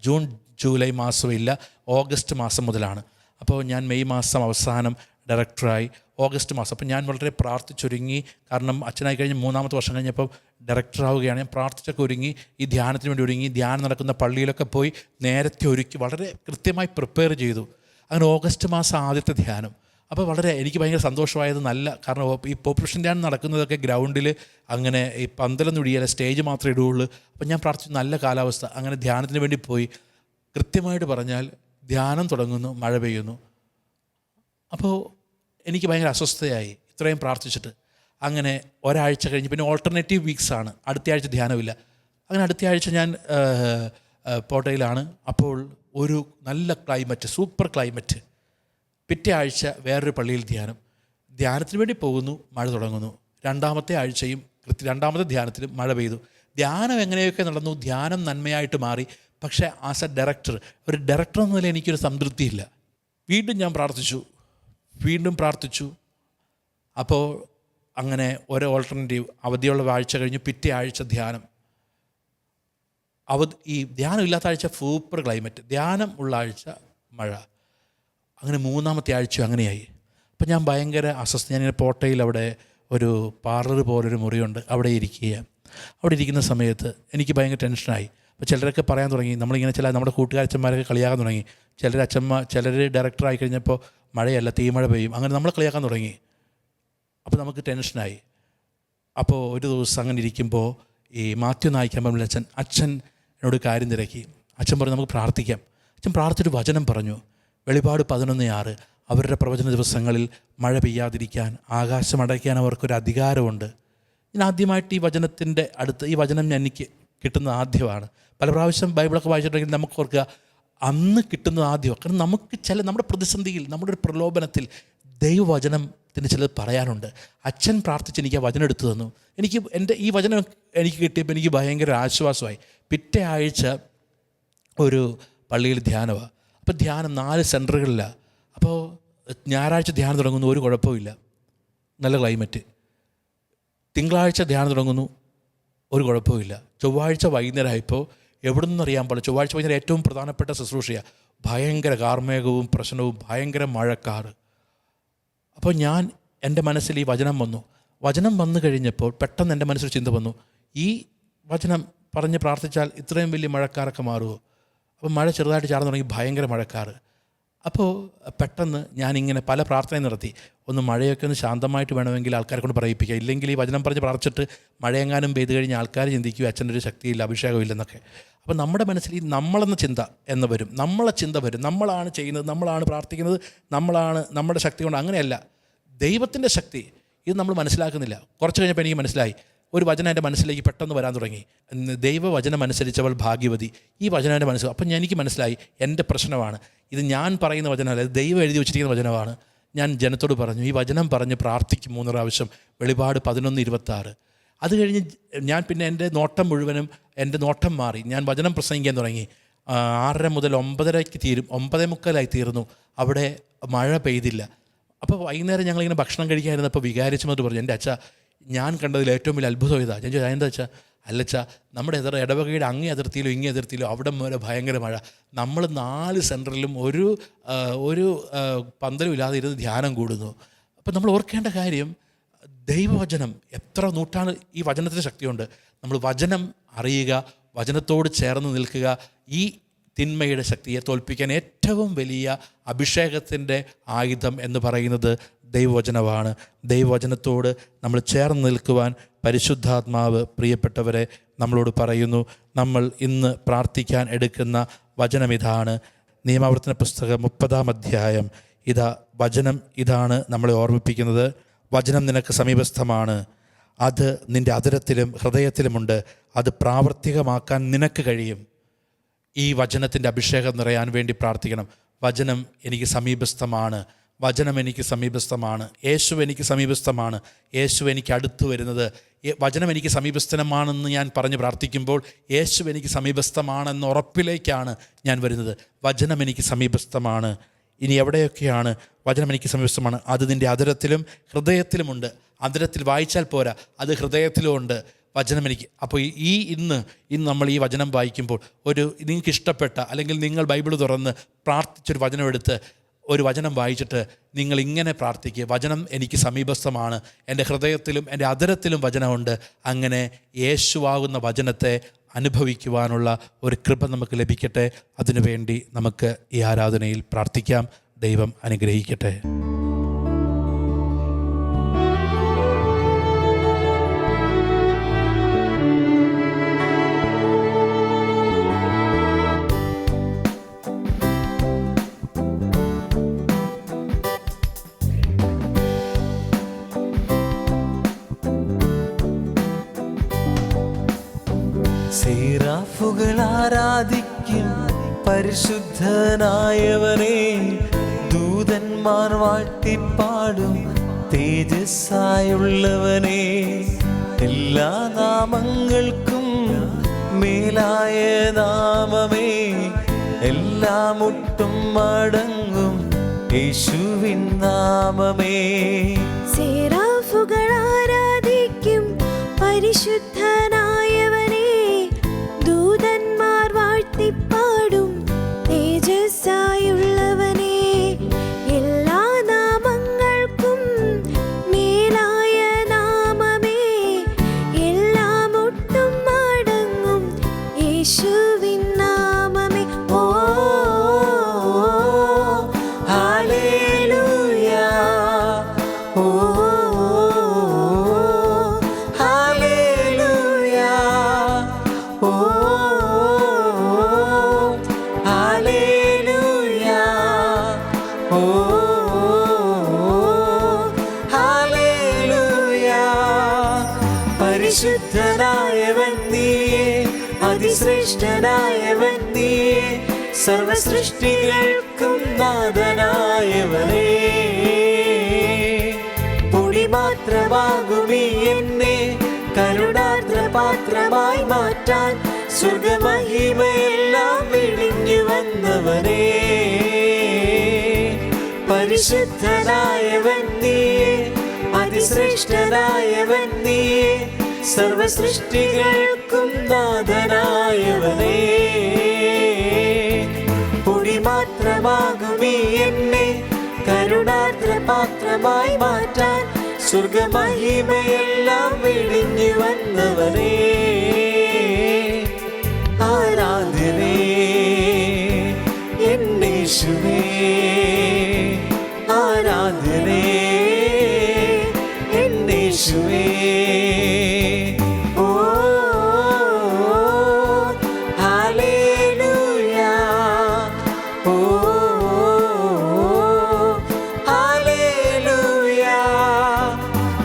ജൂൺ ജൂലൈ മാസമില്ല, ഓഗസ്റ്റ് മാസം മുതലാണ്. അപ്പോൾ ഞാൻ മെയ് മാസം അവസാനം ഡയറക്ടറായി, ഓഗസ്റ്റ് മാസം. അപ്പോൾ ഞാൻ വളരെ പ്രാർത്ഥിച്ചൊരുങ്ങി. കാരണം അച്ഛനായി കഴിഞ്ഞ് 3-ാമത്തെ വർഷം കഴിഞ്ഞപ്പോൾ ഡയറക്ടറാവുകയാണ്. ഞാൻ പ്രാർത്ഥിച്ചൊക്കെ ഒരുങ്ങി, ഈ ധ്യാനത്തിന് വേണ്ടി ഒരുങ്ങി, ധ്യാനം നടക്കുന്ന പള്ളിയിലൊക്കെ പോയി നേരത്തെ ഒരുക്കി വളരെ കൃത്യമായി പ്രിപ്പയർ ചെയ്തു. അങ്ങനെ ഓഗസ്റ്റ് മാസം ആദ്യത്തെ ധ്യാനം. അപ്പോൾ വളരെ എനിക്ക് ഭയങ്കര സന്തോഷമായത്. നല്ല കാരണം ഈ പോപ്പുലേഷൻ ധ്യാനം നടക്കുന്നതൊക്കെ ഗ്രൗണ്ടിൽ അങ്ങനെ ഈ പന്തലൊന്നും ഇടിയല്ല, സ്റ്റേജ് മാത്രമേ ഇടുകയുള്ളൂ. അപ്പം ഞാൻ പ്രാർത്ഥിച്ചു നല്ല കാലാവസ്ഥ. അങ്ങനെ ധ്യാനത്തിന് വേണ്ടി പോയി. കൃത്യമായിട്ട് പറഞ്ഞാൽ ധ്യാനം തുടങ്ങുന്നു, മഴ പെയ്യുന്നു. അപ്പോൾ എനിക്ക് ഭയങ്കര അസ്വസ്ഥതയായി ഇത്രയും പ്രാർത്ഥിച്ചിട്ട്. അങ്ങനെ ഒരാഴ്ച കഴിഞ്ഞ് പിന്നെ ഓൾട്ടർനേറ്റീവ് വീക്സാണ്, അടുത്ത ആഴ്ച ധ്യാനമില്ല. അങ്ങനെ അടുത്ത ആഴ്ച ഞാൻ പോട്ടയിലാണ്. അപ്പോൾ ഒരു നല്ല ക്ലൈമറ്റ്, സൂപ്പർ ക്ലൈമറ്റ്. പിറ്റേ ആഴ്ച വേറൊരു പള്ളിയിൽ ധ്യാനത്തിന് വേണ്ടി പോകുന്നു, മഴ തുടങ്ങുന്നു. രണ്ടാമത്തെ ആഴ്ചയും രണ്ടാമത്തെ ധ്യാനത്തിലും മഴ പെയ്തു. ധ്യാനം എങ്ങനെയൊക്കെ നടന്നു, ധ്യാനം നന്മയായിട്ട് മാറി. പക്ഷേ ആസ് എ ഡയറക്ടർ, ഒരു ഡയറക്ടർ എന്ന നിലയിൽ എനിക്കൊരു സംതൃപ്തിയില്ല. വീണ്ടും ഞാൻ പ്രാർത്ഥിച്ചു. അപ്പോൾ അങ്ങനെ ഒരു ഓൾട്ടർനേറ്റീവ്, അവധിയുള്ള ആഴ്ച കഴിഞ്ഞ് പിറ്റേ ആഴ്ച ധ്യാനം. ഈ ധ്യാനം ഇല്ലാത്ത ആഴ്ച സൂപ്പർ ക്ലൈമറ്റ്, ധ്യാനം ഉള്ള ആഴ്ച മഴ. അങ്ങനെ മൂന്നാമത്തെ ആഴ്ച അങ്ങനെയായി. അപ്പം ഞാൻ ഭയങ്കര അസ്വസ്ഥ. ഞാനിങ്ങനെ പോട്ടയിൽ അവിടെ ഒരു പാർലർ പോലൊരു മുറിയുണ്ട്, അവിടെ ഇരിക്കുന്ന സമയത്ത് എനിക്ക് ഭയങ്കര ടെൻഷനായി. അപ്പോൾ ചിലരൊക്കെ പറയാൻ തുടങ്ങി, നമ്മളിങ്ങനെ നമ്മുടെ കൂട്ടുകാരച്ചന്മാരൊക്കെ കളിയാക്കാൻ തുടങ്ങി. ചിലർ ഡയറക്ടറായി കഴിഞ്ഞപ്പോൾ മഴയല്ല തീമഴ പെയ്യും, അങ്ങനെ നമ്മളെ കളിയാക്കാൻ തുടങ്ങി. അപ്പോൾ നമുക്ക് ടെൻഷനായി. അപ്പോൾ ഒരു ദിവസം അങ്ങനെ ഇരിക്കുമ്പോൾ ഈ മാത്യു നായിക്കമ്പം അച്ഛൻ എന്നോട് കാര്യം തിരക്കി. അച്ഛൻ പറഞ്ഞു നമുക്ക് പ്രാർത്ഥിക്കാം. അച്ഛൻ പ്രാർത്ഥിച്ചൊരു വചനം പറഞ്ഞു, വെളിപാട് 11:6. അവരുടെ പ്രവചന ദിവസങ്ങളിൽ മഴ പെയ്യാതിരിക്കാൻ, ആകാശം അടയ്ക്കാൻ അവർക്കൊരു അധികാരമുണ്ട്. ഞാൻ ആദ്യമായിട്ട് ഈ വചനം എനിക്ക് കിട്ടുന്നത് ആദ്യമാണ്. പല പ്രാവശ്യം ബൈബിളൊക്കെ വായിച്ചിട്ടുണ്ടെങ്കിൽ നമുക്ക് ഓർക്കുക അന്ന് കിട്ടുന്നത് ആദ്യമാണ്. കാരണം നമുക്ക് നമ്മുടെ പ്രതിസന്ധിയിൽ, നമ്മുടെ ഒരു പ്രലോഭനത്തിൽ ദൈവവചനത്തിന് ചിലത് പറയാനുണ്ട്. അച്ഛൻ പ്രാർത്ഥിച്ച് എനിക്ക് ആ വചനം എടുത്തു തന്നു. ഈ വചനം എനിക്ക് കിട്ടിയപ്പോൾ എനിക്ക് ഭയങ്കര ആശ്വാസമായി. പിറ്റേ ആഴ്ച ഒരു പള്ളിയിൽ ധ്യാനമാണ്. അപ്പോൾ ധ്യാനം 4 സെൻറ്ററുകളിലാണ്. അപ്പോൾ ഞായറാഴ്ച ധ്യാനം തുടങ്ങുന്നു, ഒരു കുഴപ്പമില്ല, നല്ല ക്ലൈമറ്റ്. തിങ്കളാഴ്ച ധ്യാനം തുടങ്ങുന്നു, ഒരു കുഴപ്പമില്ല. ചൊവ്വാഴ്ച വൈകുന്നേരമായപ്പോൾ എവിടെ നിന്നറിയാൻ പാടില്ല, ചൊവ്വാഴ്ച വൈകുന്നേരം ഏറ്റവും പ്രധാനപ്പെട്ട ശുശ്രൂഷയാണ്. ഭയങ്കര കാർമേഘവും പ്രശ്നവും, ഭയങ്കര മഴക്കാറ്. അപ്പോൾ എൻ്റെ മനസ്സിൽ ഈ വചനം വന്നു കഴിഞ്ഞപ്പോൾ പെട്ടെന്ന് എൻ്റെ മനസ്സിൽ ചിന്ത വന്നു, ഈ വചനം പറഞ്ഞ് പ്രാർത്ഥിച്ചാൽ ഇത്രയും വലിയ മഴക്കാറൊക്കെ മാറുമോ? അപ്പോൾ മഴ ചെറുതായിട്ട് ചാർന്ന് തുടങ്ങി, ഭയങ്കര മഴക്കാറ്. അപ്പോൾ പെട്ടെന്ന് ഞാനിങ്ങനെ പല പ്രാർത്ഥനയും നടത്തി. മഴയൊക്കെ ഒന്ന് ശാന്തമായിട്ട് വേണമെങ്കിൽ ആൾക്കാരെ കൊണ്ട് പറയിപ്പിക്കുക, ഇല്ലെങ്കിൽ ഈ വചനം പറഞ്ഞ് പ്രാർത്ഥിച്ചിട്ട് മഴയെങ്ങാനും പെയ്ത് കഴിഞ്ഞ് ആൾക്കാർ ചിന്തിക്കും അച്ഛൻ്റെ ഒരു ശക്തിയില്ല, അഭിഷേകമില്ലെന്നൊക്കെ. അപ്പോൾ നമ്മുടെ മനസ്സിൽ ഈ നമ്മളെന്ന ചിന്ത വരും, നമ്മളാണ് ചെയ്യുന്നത്, നമ്മളാണ് പ്രാർത്ഥിക്കുന്നത്, നമ്മുടെ ശക്തി കൊണ്ട്. അങ്ങനെയല്ല, ദൈവത്തിൻ്റെ ശക്തി. ഇത് നമ്മൾ മനസ്സിലാക്കുന്നില്ല. കുറച്ച് കഴിഞ്ഞപ്പോൾ എനിക്ക് മനസ്സിലായി, ഒരു വചനം എൻ്റെ മനസ്സിലേക്ക് പെട്ടെന്ന് വരാൻ തുടങ്ങി. ദൈവവചനം അനുസരിച്ചവൾ ഭാഗ്യവതി. ഈ വചനം എൻ്റെ മനസ്സിൽ. അപ്പം എനിക്ക് മനസ്സിലായി എൻ്റെ പ്രശ്നമാണ് ഇത്. ഞാൻ പറയുന്ന വചനമല്ല, ദൈവം എഴുതി വെച്ചിരിക്കുന്ന വചനമാണ്. ഞാൻ ജനത്തോട് പറഞ്ഞു, ഈ വചനം പറഞ്ഞ് പ്രാർത്ഥിക്കും 3 പ്രാവശ്യം. വെളിപാട് 11:26. അത് കഴിഞ്ഞ് ഞാൻ പിന്നെ എൻ്റെ നോട്ടം മാറി. ഞാൻ വചനം പ്രസംഗിക്കാൻ തുടങ്ങി. 6:30 മുതൽ 9:30 തീരും, 9:45 തീർന്നു. അവിടെ മഴ പെയ്തില്ല. അപ്പോൾ വൈകുന്നേരം ഞങ്ങളിങ്ങനെ ഭക്ഷണം കഴിക്കാതിരുന്നപ്പോൾ വികാരിച്ചെന്ന് പറഞ്ഞു, എൻ്റെ അച്ഛാ, ഞാൻ കണ്ടതിൽ ഏറ്റവും വലിയ അത്ഭുതം ഇതാ. ഞാൻ ചോദിച്ചാൽ എന്താ വെച്ചാൽ, അല്ലച്ചാ, നമ്മുടെ ഇടവകയുടെ അങ്ങേ അതിർത്തിയിലോ ഇങ്ങേ അതിർത്തിയിലോ അവിടെ വരെ ഭയങ്കര മഴ. നമ്മൾ 4 സെൻറ്ററിലും ഒരു പന്തലും ഇല്ലാതെ ഇരുന്ന് ധ്യാനം കൂടുന്നു. അപ്പം നമ്മൾ ഓർക്കേണ്ട കാര്യം, ദൈവവചനം എത്ര നൂറ്റാണ്ട് ഈ വചനത്തിന് ശക്തിയുണ്ട്. നമ്മൾ വചനം അറിയുക, വചനത്തോട് ചേർന്ന് നിൽക്കുക. ഈ തിന്മയുടെ ശക്തിയെ തോൽപ്പിക്കാൻ ഏറ്റവും വലിയ അഭിഷേകത്തിൻ്റെ ആയുധം എന്ന് പറയുന്നത് ദൈവവചനമാണ്. ദൈവവചനത്തോട് നമ്മൾ ചേർന്ന് നിൽക്കുവാൻ പരിശുദ്ധാത്മാവ് പ്രിയപ്പെട്ടവരെ നമ്മളോട് പറയുന്നു. നമ്മൾ ഇന്ന് പ്രാർത്ഥിക്കാൻ എടുക്കുന്ന വചനം ഇതാണ്. നിയമാവർത്തന പുസ്തകം 30-ാം അധ്യായം. വചനം ഇതാണ് നമ്മളെ ഓർമ്മിപ്പിക്കുന്നത്. വചനം നിനക്ക് സമീപസ്ഥമാണ്, അത് നിൻ്റെ അധരത്തിലും ഹൃദയത്തിലുമുണ്ട്, അത് പ്രാവർത്തികമാക്കാൻ നിനക്ക് കഴിയും. ഈ വചനത്തിൻ്റെ അഭിഷേകം നിറയാൻ വേണ്ടി പ്രാർത്ഥിക്കണം. വചനം എനിക്ക് സമീപസ്ഥമാണ്, വചനം എനിക്ക് സമീപസ്ഥമാണ്, യേശു എനിക്ക് സമീപസ്ഥമാണ്, യേശു എനിക്ക് അടുത്ത് വരുന്നത്. വചനം എനിക്ക് സമീപസ്ഥമാണെന്ന് ഞാൻ പറഞ്ഞ് പ്രാർത്ഥിക്കുമ്പോൾ യേശു എനിക്ക് സമീപസ്ഥമാണെന്ന ഉറപ്പിലേക്കാണ് ഞാൻ വരുന്നത്. വചനം എനിക്ക് സമീപസ്ഥമാണ്. ഇനി എവിടെയൊക്കെയാണ് വചനം എനിക്ക് സമീപസ്ഥമാണ്? അത് നിൻ്റെ അധരത്തിലും ഹൃദയത്തിലുമുണ്ട്. അധരത്തിൽ വായിച്ചാൽ പോരാ, അത് ഹൃദയത്തിലുമുണ്ട് വചനം എനിക്ക്. അപ്പോൾ ഇന്ന് നമ്മൾ ഈ വചനം വായിക്കുമ്പോൾ നിങ്ങൾക്ക് ഇഷ്ടപ്പെട്ട, അല്ലെങ്കിൽ നിങ്ങൾ ബൈബിൾ തുറന്ന് പ്രാർത്ഥിച്ചൊരു വചനം എടുത്ത് ഒരു വചനം വായിച്ചിട്ട് നിങ്ങൾ ഇങ്ങനെ പ്രാർത്ഥിക്കുക: വചനം എനിക്ക് സമീപസ്ഥമാണ്, എൻ്റെ ഹൃദയത്തിലും എൻ്റെ അധരത്തിലും വചനമുണ്ട്. അങ്ങനെ യേശുവാകുന്ന വചനത്തെ അനുഭവിക്കുവാനുള്ള ഒരു കൃപ നമുക്ക് ലഭിക്കട്ടെ. അതിനുവേണ്ടി നമുക്ക് ഈ ആരാധനയിൽ പ്രാർത്ഥിക്കാം. ദൈവം അനുഗ്രഹിക്കട്ടെ. സീറാഫുകൾ ആരാധിക്കും പരിശുദ്ധനായവനെ, ദൂതന്മാർ വാഴ്ത്തിപ്പാടും തേജസ്സായുള്ളവനെ. എല്ലാ നാമങ്ങൾക്കും മേലായ നാമമേ, എല്ലാ മുട്ടും മടങ്ങും യേശുവിൻ നാമമേ. സീറാഫുകൾ ആരാധിക്കും പരിശുദ്ധനായവനെ, ദൂതന്മാർ വാഴ്ത്തിപ്പാടും തേജസ്സായുള്ളവനെ. എല്ലാ നാമങ്ങൾക്കും മേലായ നാമമേ, എല്ലാ മുട്ടും മടങ്ങും യേശുവിൻ നാമമേ. ഓ ഹല്ലേലൂയ, ഓ ഹല്ലേലൂയ, ഓ ഹല്ലേലൂയ, ഓ ഹല്ലേലൂയ. പരിശുദ്ധനായവൻ നീയേ, അതിശ്രേഷ്ഠനായവൻ നീയേ, സർവസൃഷ്ടികൾക്കും നാഥനായവനേ. പൊടി മാത്രമാകുമീ എന്നെ കരുണാർദ്ര പാത്രമായി മാറ്റാൻ, സ്വർഗമഹിമയെല്ലാം വെടിഞ്ഞു വന്നവനേ. പരിശുദ്ധനായവൻ നീയേ, അതിശ്രേഷ്ഠനായവൻ നീയേ, സർവസൃഷ്ടികൾക്കും നാഥനായവനേ. പൊടി മാത്രമാകുമീ എന്നെ കരുണാർദ്ര പാത്രമായി മാറ്റാൻ, സ്വർഗമഹിമയെല്ലാം വെടിഞ്ഞു വന്നവനേ. ആരാധനേ എന്നേശുവേ, ആരാധനേ എന്നേശുവേ. ഓ ഹല്ലേലൂയ, ഓ ഹല്ലേലൂയ,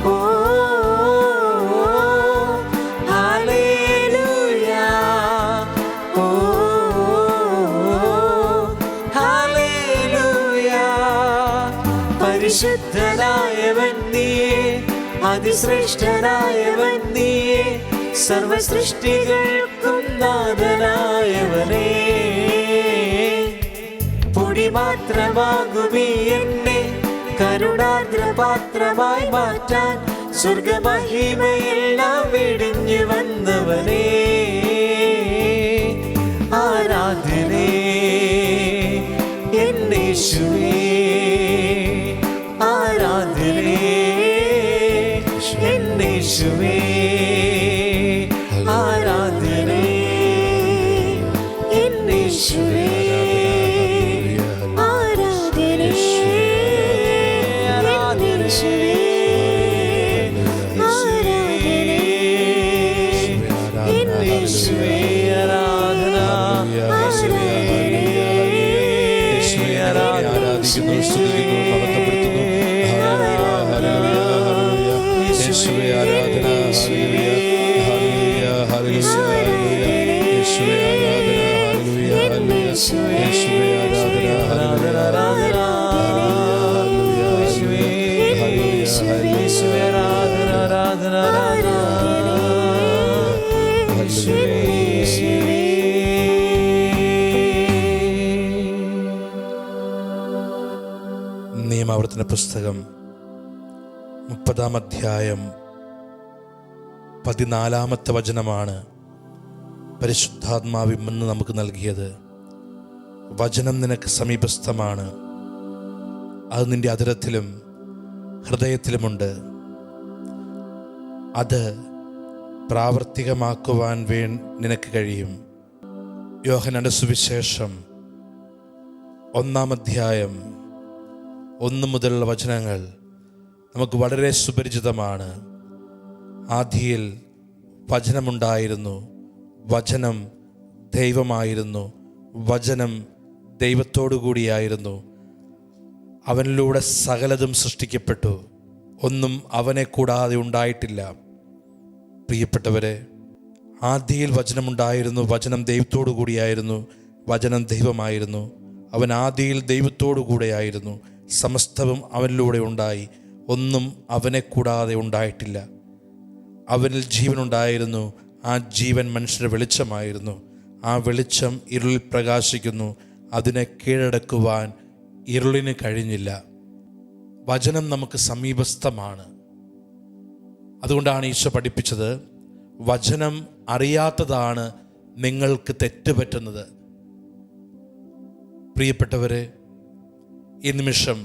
ഓ ഹല്ലേലൂയ, ഓ ഹല്ലേലൂയ. പരിശുദ്ധനായവൻ നീയേ, അതിശ്രേഷ്ഠനായവൻ നീയേ, സർവസൃഷ്ടികൾക്കും നാഥനായവനേ. പൊടി മാത്രമാകുമീ എന്നെ കരുണാർദ്ര പാത്രമായി മാറ്റാൻ, സ്വർഗമഹിമയെല്ലാം വെടിഞ്ഞു വന്നവനേ. ആരാധനേ എന്നേശുവേ, ആരാധനേ എന്നേശുവേ, ആരാധനേ എന്നേശുവേ, ആരാധനേ എന്നേശുവേ, ആരാധനേ എന്നേശുവേ. ആരാധന ആരാധിക്കുന്നു, സ്തുതിക്കുന്നു, മഹത്വപ്പെടുത്തുന്നു. യേശുവേ ആരാധന, ഹല്ലേലൂയ, ഹല്ലേലൂയ, ഹല്ലേലൂയ. യേശുവേ ആരാധന, ഹല്ലേലൂയ, ഹല്ലേലൂയ. യേശുവേ ആരാധന, ഹല്ലേലൂയ, ഹല്ലേലൂയ, ഹല്ലേലൂയ, യേശുവേ ആരാധന, ആരാധന, നിയമാവർത്തന പുസ്തകം 30-ാം അധ്യായം 14-ാമത്തെ വചനമാണ് പരിശുദ്ധാത്മാവ് ഇന്ന് നമുക്ക് നൽകിയത്. വചനം നിനക്ക് സമീപസ്ഥമാണ്, അത് നിൻ്റെ അധരത്തിലും ഹൃദയത്തിലുമുണ്ട്. അത് പ്രാവർത്തികമാക്കുവാൻ നിനക്ക് കഴിയും. യോഹന്നാന്റെ സുവിശേഷം 1-ാം അധ്യായം 1 മുതലുള്ള വചനങ്ങൾ നമുക്ക് വളരെ സുപരിചിതമാണ്. ആദിയിൽ വചനമുണ്ടായിരുന്നു, വചനം ദൈവമായിരുന്നു, വചനം ദൈവത്തോടു കൂടിയായിരുന്നു, അവനിലൂടെ സകലതും സൃഷ്ടിക്കപ്പെട്ടു, ഒന്നും അവനെ കൂടാതെ ഉണ്ടായിട്ടില്ല. പ്രിയപ്പെട്ടവരെ, ആദിയിൽ വചനമുണ്ടായിരുന്നു, വചനം ദൈവത്തോടു കൂടിയായിരുന്നു, വചനം ദൈവമായിരുന്നു, അവൻ ആദിയിൽ ദൈവത്തോടു കൂടെയായിരുന്നു, സമസ്തവും അവനിലൂടെ ഉണ്ടായി, ഒന്നും അവനെ കൂടാതെ ഉണ്ടായിട്ടില്ല. അവനിൽ ജീവനുണ്ടായിരുന്നു, ആ ജീവൻ മനുഷ്യരുടെ വെളിച്ചമായിരുന്നു. ആ വെളിച്ചം ഇരുളിൽ പ്രകാശിക്കുന്നു, അതിനെ കീഴടക്കുവാൻ ഇരുളിന് കഴിഞ്ഞില്ല. വചനം നമുക്ക് സമീപസ്ഥമാണ്. അതുകൊണ്ടാണ് ഈശോ പഠിപ്പിച്ചത്, വചനം അറിയാത്തതാണ് നിങ്ങൾക്ക് തെറ്റുപറ്റുന്നത്. പ്രിയപ്പെട്ടവരെ, ഈ നിമിഷം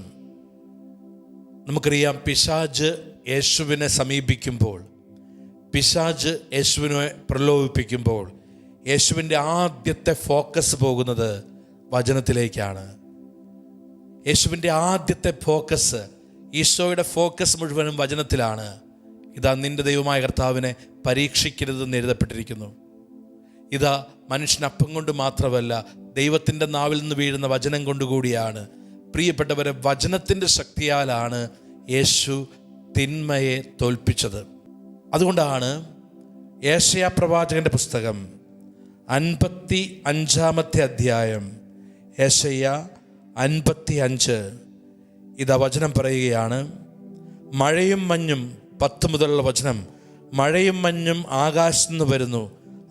നമുക്കറിയാം, പിശാച് യേശുവിനെ സമീപിക്കുമ്പോൾ, പിശാച് യേശുവിനെ പ്രലോഭിപ്പിക്കുമ്പോൾ യേശുവിൻ്റെ ആദ്യത്തെ ഫോക്കസ് പോകുന്നത് വചനത്തിലേക്കാണ്. യേശുവിൻ്റെ ആദ്യത്തെ ഫോക്കസ്, ഈശോയുടെ ഫോക്കസ് മുഴുവനും വചനത്തിലാണ്. ഇതാ നിന്റെ ദൈവമായ കർത്താവിനെ പരീക്ഷിക്കരുതെന്ന് എഴുതപ്പെട്ടിരിക്കുന്നു. ഇതാ മനുഷ്യൻ അപ്പം കൊണ്ട് മാത്രമല്ല, ദൈവത്തിൻ്റെ നാവിൽ നിന്ന് വീഴുന്ന വചനം കൊണ്ടുകൂടിയാണ്. പ്രിയപ്പെട്ടവരെ, വചനത്തിൻ്റെ ശക്തിയാലാണ് യേശു തിന്മയെ തോൽപ്പിച്ചത്. അതുകൊണ്ടാണ് യേശയ്യാ പ്രവാചകന്റെ പുസ്തകം 55-ാമത്തെ അധ്യായം, യേശയ്യാ 55, ഇതാ വചനം പറയുകയാണ്, മഴയും മഞ്ഞും, 10 മുതലുള്ള വചനം, മഴയും മഞ്ഞും ആകാശത്തു നിന്ന് വരുന്നു,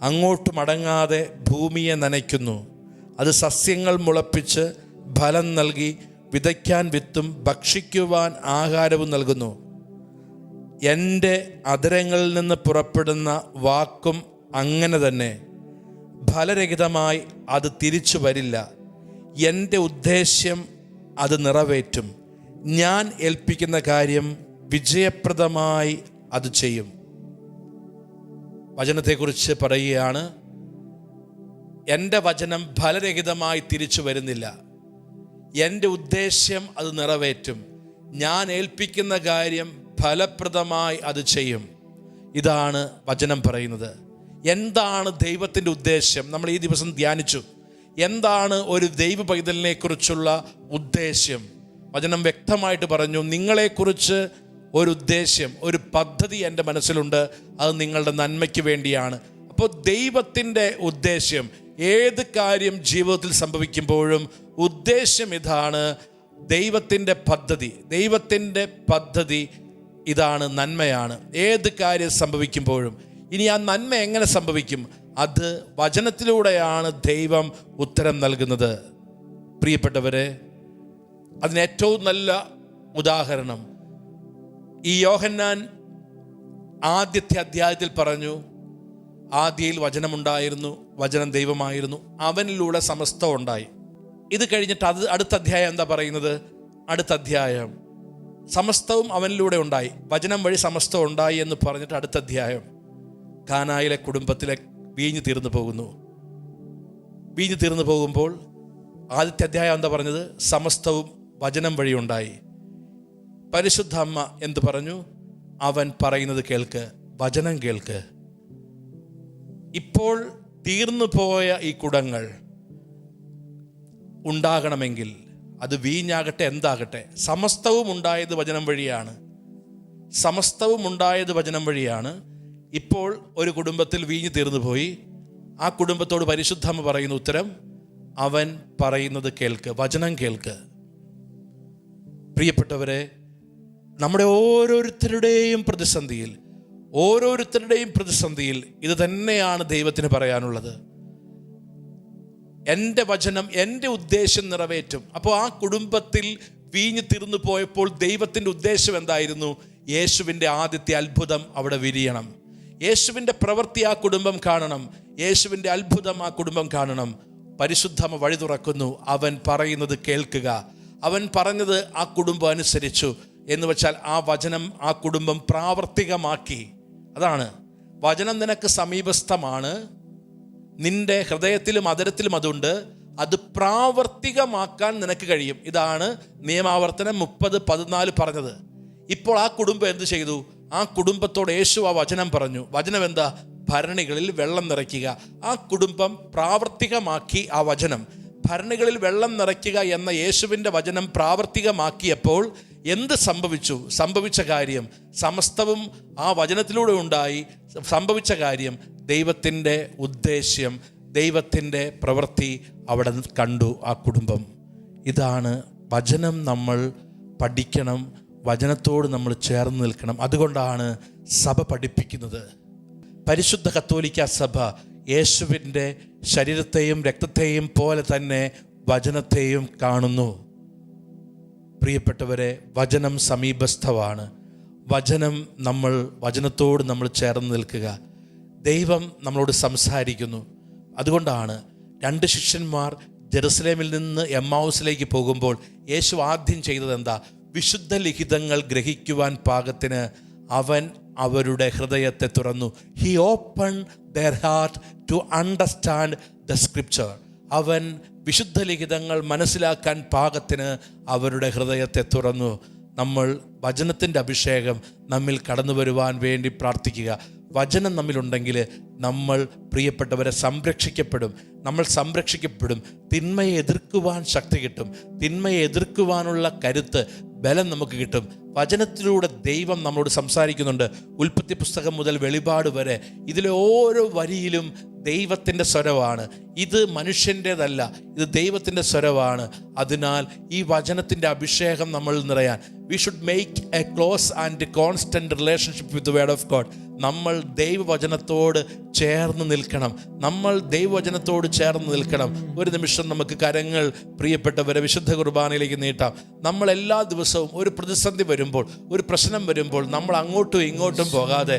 അങ്ങോട്ട് മടങ്ങാതെ ഭൂമിയെ നനയ്ക്കുന്നു, അത് സസ്യങ്ങൾ മുളപ്പിച്ച് ഫലം നൽകി വിതയ്ക്കാൻ വിത്തും ഭക്ഷിക്കുവാൻ ആഹാരവും നൽകുന്നു. എൻ്റെ അധരങ്ങളിൽ നിന്ന് പുറപ്പെടുന്ന വാക്കും അങ്ങനെ തന്നെ, ഫലരഹിതമായി അത് തിരിച്ചു വരില്ല. എൻ്റെ ഉദ്ദേശ്യം അത് നിറവേറ്റും, ഞാൻ ഏൽപ്പിക്കുന്ന കാര്യം വിജയപ്രദമായി അത് ചെയ്യും. വചനത്തെക്കുറിച്ച് പറയുകയാണ്, എൻ്റെ വചനം ഫലരഹിതമായി തിരിച്ചു വരുന്നില്ല, എൻ്റെ ഉദ്ദേശ്യം അത് നിറവേറ്റും, ഞാൻ ഏൽപ്പിക്കുന്ന കാര്യം ഫലപ്രദമായി അത് ചെയ്യും. ഇതാണ് വചനം പറയുന്നത്. എന്താണ് ദൈവത്തിൻ്റെ ഉദ്ദേശ്യം? നമ്മൾ ഈ ദിവസം ധ്യാനിച്ചു. എന്താണ് ഒരു ദൈവ പൈതലിനെ കുറിച്ചുള്ള ഉദ്ദേശ്യം? വചനം വ്യക്തമായിട്ട് പറഞ്ഞു, നിങ്ങളെക്കുറിച്ച് ഒരു ഉദ്ദേശ്യം, ഒരു പദ്ധതി എൻ്റെ മനസ്സിലുണ്ട്, അത് നിങ്ങളുടെ നന്മയ്ക്ക് വേണ്ടിയാണ്. അപ്പോൾ ദൈവത്തിൻ്റെ ഉദ്ദേശ്യം, ഏത് കാര്യം ജീവിതത്തിൽ സംഭവിക്കുമ്പോഴും ഉദ്ദേശ്യം ഇതാണ്, ദൈവത്തിൻ്റെ പദ്ധതി. ദൈവത്തിൻ്റെ പദ്ധതി ഇതാണ്, നന്മയാണ്. ഏത് കാര്യം സംഭവിക്കുമ്പോഴും. ഇനി ആ നന്മ എങ്ങനെ സംഭവിക്കും? അത് വചനത്തിലൂടെയാണ് ദൈവം ഉത്തരം നൽകുന്നത്. പ്രിയപ്പെട്ടവരെ, അതിന് ഏറ്റവും നല്ല ഉദാഹരണം ഈ യോഹന്നാൻ ആദ്യത്തെ അധ്യായത്തിൽ പറഞ്ഞു, ആദിയിൽ വചനമുണ്ടായിരുന്നു, വചനം ദൈവമായിരുന്നു, അവനിലൂടെ സമസ്തം ഉണ്ടായി. ഇത് കഴിഞ്ഞിട്ട് അടുത്ത അധ്യായം എന്താ പറയുന്നത്? അടുത്ത അധ്യായം സമസ്തവും അവനിലൂടെ ഉണ്ടായി, വചനം വഴി സമസ്തം ഉണ്ടായി എന്ന് പറഞ്ഞിട്ട് അടുത്ത അധ്യായം കാനായിലെ കുടുംബത്തിലെ വീഞ്ഞ് തീർന്നു പോകുന്നു. വീഞ്ഞ് തീർന്നു പോകുമ്പോൾ ആദ്യത്തെ അധ്യായം എന്താ പറഞ്ഞത്? സമസ്തവും വചനം വഴി ഉണ്ടായി. പരിശുദ്ധ അമ്മ എന്ത് പറഞ്ഞു? അവൻ പറയുന്നത് കേൾക്ക്, വചനം കേൾക്ക്. ഇപ്പോൾ തീർന്നു പോയ ഈ കുടങ്ങൾ ഉണ്ടാകണമെങ്കിൽ അത് വീഞ്ഞാകട്ടെ, എന്താകട്ടെ, സമസ്തവും ഉണ്ടായത് വചനം വഴിയാണ്. സമസ്തവും ഉണ്ടായത് വചനം വഴിയാണ്. ഇപ്പോൾ ഒരു കുടുംബത്തിൽ വീഞ്ഞ് തീർന്നു പോയി. ആ കുടുംബത്തോട് പരിശുദ്ധമ്മ പറയുന്ന ഉത്തരം, അവൻ പറയുന്നത് കേൾക്ക്, വചനം കേൾക്ക്. പ്രിയപ്പെട്ടവരെ, നമ്മുടെ ഓരോരുത്തരുടെയും പ്രതിസന്ധിയിൽ ഇത് തന്നെയാണ് ദൈവത്തിന് പറയാനുള്ളത്. എൻ്റെ വചനം എൻ്റെ ഉദ്ദേശം നിറവേറ്റും. അപ്പോൾ ആ കുടുംബത്തിൽ വീഞ്ഞ് തീർന്നു പോയപ്പോൾ ദൈവത്തിൻ്റെ ഉദ്ദേശം എന്തായിരുന്നു? യേശുവിൻ്റെ ആദ്യത്തെ അത്ഭുതം അവിടെ വിരിയണം. യേശുവിൻ്റെ പ്രവൃത്തി ആ കുടുംബം കാണണം. യേശുവിൻ്റെ അത്ഭുതം ആ കുടുംബം കാണണം. പരിശുദ്ധമ വഴി തുറക്കുന്നു. അവൻ പറയുന്നത് കേൾക്കുക. അവൻ പറഞ്ഞത് ആ കുടുംബം അനുസരിച്ചു. എന്ന് വെച്ചാൽ ആ വചനം ആ കുടുംബം പ്രാവർത്തികമാക്കി. അതാണ് വചനം നിനക്ക് സമീപസ്ഥമാണ്, നിന്റെ ഹൃദയത്തിലും അതരത്തിലും അതുണ്ട്, അത് പ്രാവർത്തികമാക്കാൻ നിനക്ക് കഴിയും. ഇതാണ് നിയമാവർത്തനം 30:14 പറഞ്ഞത്. ഇപ്പോൾ ആ കുടുംബം എന്ത് ചെയ്തു? ആ കുടുംബത്തോട് യേശു ആ വചനം പറഞ്ഞു. വചനം എന്താ? ഭരണികളിൽ വെള്ളം നിറയ്ക്കുക. ആ കുടുംബം പ്രാവർത്തികമാക്കി ആ വചനം. ഭരണികളിൽ വെള്ളം നിറയ്ക്കുക എന്ന യേശുവിൻ്റെ വചനം പ്രാവർത്തികമാക്കിയപ്പോൾ എന്ത് സംഭവിച്ചു? സംഭവിച്ച കാര്യം സമസ്തവും ആ വചനത്തിലൂടെ ഉണ്ടായി. സംഭവിച്ച കാര്യം ദൈവത്തിൻ്റെ ഉദ്ദേശ്യം, ദൈവത്തിൻ്റെ പ്രവൃത്തി അവിടെ കണ്ടു ആ കുടുംബം. ഇതാണ് വചനം. നമ്മൾ പഠിക്കണം, വചനത്തോട് നമ്മൾ ചേർന്ന് നിൽക്കണം. അതുകൊണ്ടാണ് സഭ പഠിപ്പിക്കുന്നത്. പരിശുദ്ധ കത്തോലിക്ക സഭ യേശുവിൻ്റെ ശരീരത്തെയും രക്തത്തെയും പോലെ തന്നെ വചനത്തെയും കാണുന്നു. പ്രിയപ്പെട്ടവരെ, വചനം സമീപസ്ഥമാണ്. വചനത്തോട് നമ്മൾ ചേർന്ന് നിൽക്കുക. ദൈവം നമ്മളോട് സംസാരിക്കുന്നു. അതുകൊണ്ടാണ് 2 ശിഷ്യന്മാർ ജെറുസലേമിൽ നിന്ന് എമ്മാവുസിലേക്ക് പോകുമ്പോൾ യേശു ആദ്യം ചെയ്തത് എന്താ? വിശുദ്ധ ലിഖിതങ്ങൾ ഗ്രഹിക്കുവാൻ പാകത്തിന് അവൻ അവരുടെ ഹൃദയത്തെ തുറന്നു. He open their heart to understand the scripture. അവൻ വിശുദ്ധ ലിഖിതങ്ങൾ മനസ്സിലാക്കാൻ പാകത്തിന് അവരുടെ ഹൃദയത്തെ തുറന്നു. നമ്മൾ വചനത്തിൻ്റെ അഭിഷേകം നമ്മിൽ കടന്നു വരുവാൻ വേണ്ടി പ്രാർത്ഥിക്കുക. വചനം നമ്മിലുണ്ടെങ്കിൽ നമ്മൾ, പ്രിയപ്പെട്ടവരെ, സംരക്ഷിക്കപ്പെടും. നമ്മൾ സംരക്ഷിക്കപ്പെടും. തിന്മയെ എതിർക്കുവാൻ ശക്തി കിട്ടും. തിന്മയെ എതിർക്കുവാനുള്ള കരുത്ത്, ബലം നമുക്ക് കിട്ടും. വചനത്തിലൂടെ ദൈവം നമ്മളോട് സംസാരിക്കുന്നുണ്ട്. ഉൽപ്പത്തി പുസ്തകം മുതൽ വെളിപാട് വരെ ഇതിലെ ഓരോ വരിയിലും ദൈവത്തിൻ്റെ സ്വരമാണ്. ഇത് മനുഷ്യൻ്റേതല്ല, ഇത് ദൈവത്തിൻ്റെ സ്വരമാണ്. അതിനാൽ ഈ വചനത്തിൻ്റെ അഭിഷേകം നമ്മൾ നിറയാൻ we should make a close and constant relationship with the word of God. നമ്മൾ ദൈവവചനത്തോട് ചേർന്ന് നിൽക്കണം. ഒരു നിമിഷം നമുക്ക് കരങ്ങൾ, പ്രിയപ്പെട്ടവരെ, വിശുദ്ധ കുർബാനയിലേക്ക് നീട്ടാം. നമ്മൾ എല്ലാ ദിവസവും ഒരു പ്രതിസന്ധി വരുമ്പോൾ, ഒരു പ്രശ്നം വരുമ്പോൾ നമ്മൾ അങ്ങോട്ടും ഇങ്ങോട്ടും പോകാതെ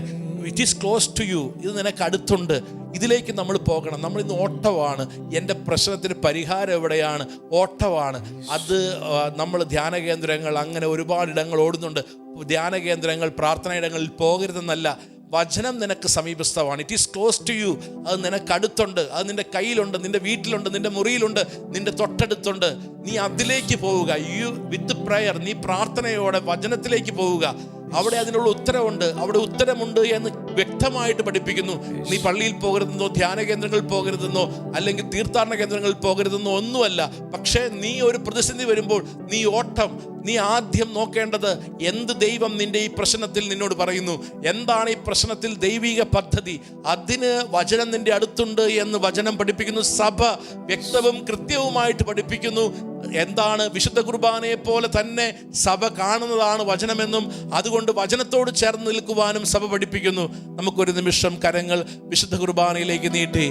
it is close to you, ഇത് നിനക്ക് അടുത്തുണ്ട്, ഇതിലേക്ക് നമ്മൾ പോകണം. നമ്മളിന്ന് ഓട്ടമാണ്. എൻ്റെ പ്രശ്നത്തിന് പരിഹാരം എവിടെയാണ്? ഓട്ടമാണ്. അത് നമ്മൾ ധ്യാന കേന്ദ്രങ്ങൾ, അങ്ങനെ ഒരുപാട് ഇടങ്ങൾ ഓടുന്നുണ്ട്. ധ്യാന കേന്ദ്രങ്ങൾ, പ്രാർത്ഥന ഇടങ്ങളിൽ പോകരുതെന്നല്ല. വചനം നിനക്ക് സമീപസ്ഥമാണ്. It is close to you. അത് നിനക്ക് അടുത്തുണ്ട്. അത് നിൻ്റെ കയ്യിലുണ്ട്, നിൻ്റെ വീട്ടിലുണ്ട്, നിൻ്റെ മുറിയിലുണ്ട്, നിൻ്റെ തൊട്ടടുത്തുണ്ട്. നീ അതിലേക്ക് പോവുക. വിത്ത് പ്രയർ, നീ പ്രാർത്ഥനയോടെ വചനത്തിലേക്ക് പോവുക. അവിടെ അതിനുള്ള ഉത്തരവുണ്ട്. അവിടെ ഉത്തരമുണ്ട് എന്ന് വ്യക്തമായിട്ട് പഠിപ്പിക്കുന്നു. നീ പള്ളിയിൽ പോകരുതെന്നോ, ധ്യാന കേന്ദ്രങ്ങളിൽ പോകരുതെന്നോ, അല്ലെങ്കിൽ തീർത്ഥാടന കേന്ദ്രങ്ങളിൽ പോകരുതെന്നോ ഒന്നുമല്ല. പക്ഷേ നീ ഒരു പ്രതിസന്ധി വരുമ്പോൾ നീ ആദ്യം നോക്കേണ്ടത് എന്ത് ദൈവം നിന്റെ ഈ പ്രശ്നത്തിൽ നിന്നോട് പറയുന്നു, എന്താണ് ഈ പ്രശ്നത്തിൽ ദൈവിക പദ്ധതി. അതിന് വചനം നിന്റെ അടുത്തുണ്ട് എന്ന് വചനം പഠിപ്പിക്കുന്നു. സഭ വ്യക്തവും കൃത്യവുമായിട്ട് പഠിപ്പിക്കുന്നു. എന്താണ്? വിശുദ്ധ കുർബാനയെ പോലെ തന്നെ സഭ കാണുന്നതാണ് വചനമെന്നും അതുകൊണ്ട് വചനത്തോട് ചേർന്ന് നിൽക്കുവാനും സഭ പഠിപ്പിക്കുന്നു. നമുക്കൊരു നിമിഷം കരങ്ങൾ വിശുദ്ധ കുർബാനയിലേക്ക് നീട്ടി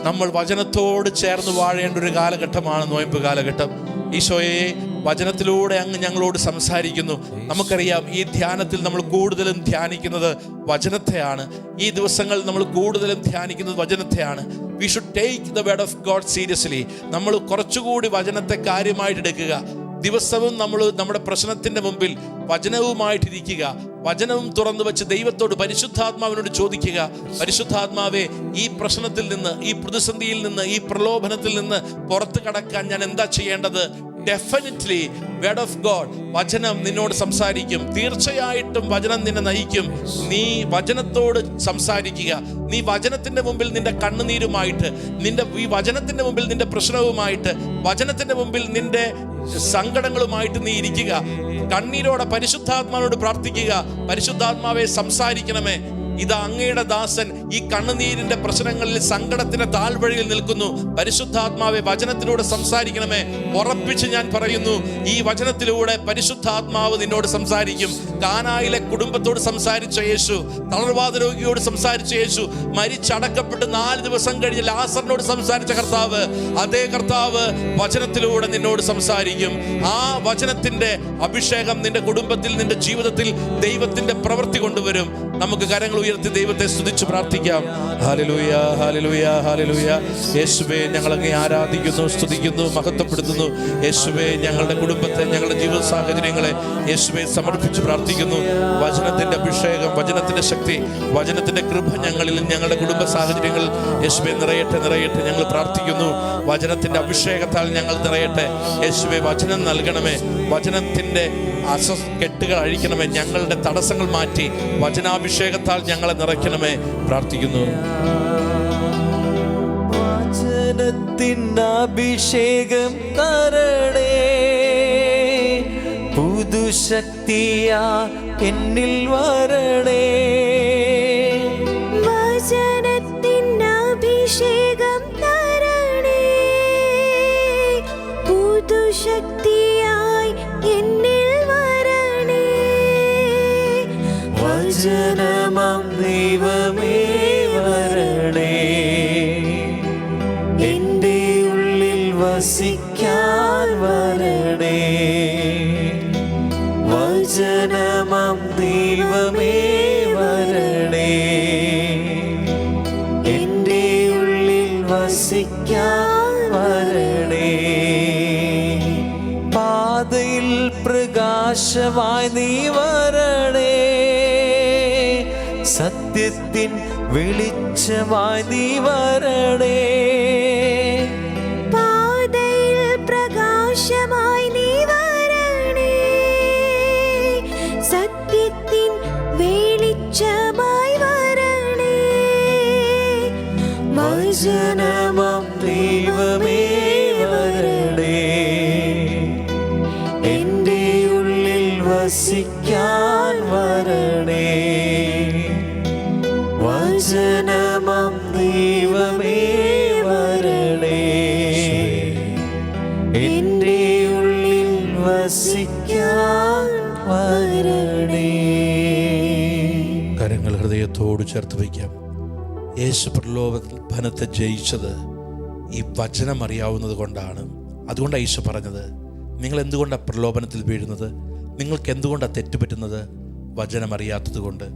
നമ്മൾ വചനത്തോട് ചേർന്ന് വാഴേണ്ട ഒരു കാലഘട്ടമാണ് നോയമ്പ് കാലഘട്ടം. ഈശോയെ, വചനത്തിലൂടെ അങ്ങ് ഞങ്ങളോട് സംസാരിക്കുന്നു. നമുക്കറിയാം, ഈ ധ്യാനത്തിൽ നമ്മൾ കൂടുതലും ധ്യാനിക്കുന്നത് വചനത്തെയാണ്. ഈ ദിവസങ്ങൾ നമ്മൾ കൂടുതലും ധ്യാനിക്കുന്നത് വചനത്തെയാണ്. We should take the word of God seriously. നമ്മൾ കുറച്ചുകൂടി വചനത്തെ കാര്യമായിട്ട് എടുക്കുക. ദിവസവും നമ്മൾ നമ്മുടെ പ്രശ്നത്തിൻ്റെ മുമ്പിൽ വചനവുമായിട്ടിരിക്കുക. വചനവും തുറന്നു വെച്ച് ദൈവത്തോട്, പരിശുദ്ധാത്മാവിനോട് ചോദിക്കുക, പരിശുദ്ധാത്മാവേ, ഈ പ്രശ്നത്തിൽ നിന്ന്, ഈ പ്രതിസന്ധിയിൽ നിന്ന്, ഈ പ്രലോഭനത്തിൽ നിന്ന് പുറത്തു കടക്കാൻ ഞാൻ എന്താ ചെയ്യേണ്ടത്? ഡെഫിനറ്റ്ലി വേർഡ് ഓഫ് ഗോഡ്, വചനം നിന്നോട് സംസാരിക്കും. തീർച്ചയായിട്ടും വചനം നിന്നെ നയിക്കും. നീ വചനത്തോട് സംസാരിക്കുക. നീ വചനത്തിന്റെ മുമ്പിൽ നിന്റെ കണ്ണുനീരുമായിട്ട്, ഈ വചനത്തിന്റെ മുമ്പിൽ നിന്റെ പ്രശ്നവുമായിട്ട്, വചനത്തിന്റെ മുമ്പിൽ നിന്റെ സങ്കടങ്ങളുമായിട്ട് നീ ഇരിക്കുക. കണ്ണീരോടെ പരിശുദ്ധാത്മാവിനോട് പ്രാർത്ഥിക്കുക, പരിശുദ്ധാത്മാവെ സംസാരിക്കണമേ. ഇതാ അങ്ങയുടെ ദാസൻ ഈ കണ്ണുനീരിന്റെ പ്രശ്നങ്ങളിൽ, സങ്കടത്തിന്റെ താഴ്വഴിയിൽ നിൽക്കുന്നു. പരിശുദ്ധാത്മാവെ, വചനത്തിലൂടെ സംസാരിക്കണമേ. ഉറപ്പിച്ച് ഞാൻ പറയുന്നു, ഈ വചനത്തിലൂടെ പരിശുദ്ധാത്മാവ് നിന്നോട് സംസാരിക്കും. കാനായിലെ കുടുംബത്തോട് സംസാരിച്ച യേശു, തളർവാദ രോഗിയോട് സംസാരിച്ച യേശു, മരിച്ചടക്കപ്പെട്ട് 4 ദിവസം കഴിഞ്ഞ് ലാസറിനോട് സംസാരിച്ച കർത്താവ്, അതേ കർത്താവ് വചനത്തിലൂടെ നിന്നോട് സംസാരിക്കും. ആ വചനത്തിന്റെ അഭിഷേകം നിന്റെ കുടുംബത്തിൽ, നിന്റെ ജീവിതത്തിൽ ദൈവത്തിന്റെ പ്രവൃത്തി കൊണ്ടുവരും. നമുക്ക് കരങ്ങൾ ഉയർത്തി ദൈവത്തെ സ്തുതിച്ച് പ്രാർത്ഥിക്കാം. Hallelujah, hallelujah, hallelujah. യേശുവേ, ഞങ്ങളങ്ങേ ആരാധിക്കുന്നു, സ്തുതിക്കുന്നു, മഹത്വപ്പെടുത്തുന്നു. യേശുവേ, ഞങ്ങളുടെ കുടുംബത്തെ, ഞങ്ങളുടെ ജീവിത സാഹചര്യങ്ങളെ യേശുവേ സമർപ്പിച്ച് പ്രാർത്ഥിക്കുന്നു. വചനത്തിന്റെ അഭിഷേകം, വചനത്തിന്റെ ശക്തി, വചനത്തിന്റെ കൃപ ഞങ്ങളിൽ, ഞങ്ങളുടെ കുടുംബ സാഹചര്യങ്ങളിൽ യേശുവേ നിറയട്ടെ, നിറയട്ടെ. ഞങ്ങൾ പ്രാർത്ഥിക്കുന്നു, വചനത്തിന്റെ അഭിഷേകത്താൽ ഞങ്ങൾ നിറയട്ടെ. യേശുവേ, വചനം നൽകണമേ. വചനത്തിന്റെ കെട്ടുകൾ അഴിക്കണമേ. ഞങ്ങളുടെ തടസ്സങ്ങൾ മാറ്റി വചനാഭിഷേകത്താൽ ഞങ്ങളെ നിറയ്ക്കണമേ. പ്രാർത്ഥിക്കുന്നു. വചനത്തിൻ അഭിഷേകം തരണേ, പുതുശക്തിയാ എന്നിൽ വരണേ. വചനത്തിൻ അഭിഷേകം തരണേ, പുതുശക്തിയായി എന്നിൽ വരണേ. വചനമാം ദൈവമേ വരണേ, എൻ്റെ ഉള്ളിൽ വസിക്കാൻ വരണേ. വചനമാം ദൈവമേ വരണേ, എൻ്റെ ഉള്ളിൽ വസിക്കാൻ വരണേ. പാതയിൽ പ്രകാശമായി നീ വരണേ, സത്യത്തിൻ വെളിച്ചമായി നീ വരണേ. പാതയിൽ പ്രകാശമായി നീ വരണേ, സത്യത്തിൻ വെളിച്ചമായി വരണേ. വചനമാം ദൈവമേ വരണേ, എൻ്റെ ഉള്ളിൽ വസിക്കാൻ വരണേ. വചനമാം ദൈവമേ വരണേ, എൻ്റെ ഉള്ളിൽ വസിക്കാൻ വരണേ. കരങ്ങൾ ഹൃദയത്തോട് ചേർത്ത് വയ്ക്കാം. യേശു പ്രലോഭനത്തെ ജയിച്ചത് ഈ വചനം അറിയാവുന്നത് കൊണ്ടാണ്. അതുകൊണ്ടാണ് യേശു പറഞ്ഞത്, നിങ്ങൾ എന്തുകൊണ്ടാണ് പ്രലോഭനത്തിൽ വീഴുന്നത്? നിങ്ങൾക്ക് എന്തുകൊണ്ടാണ് തെറ്റുപറ്റുന്നത്? വചനം അറിയാത്തത് കൊണ്ട്.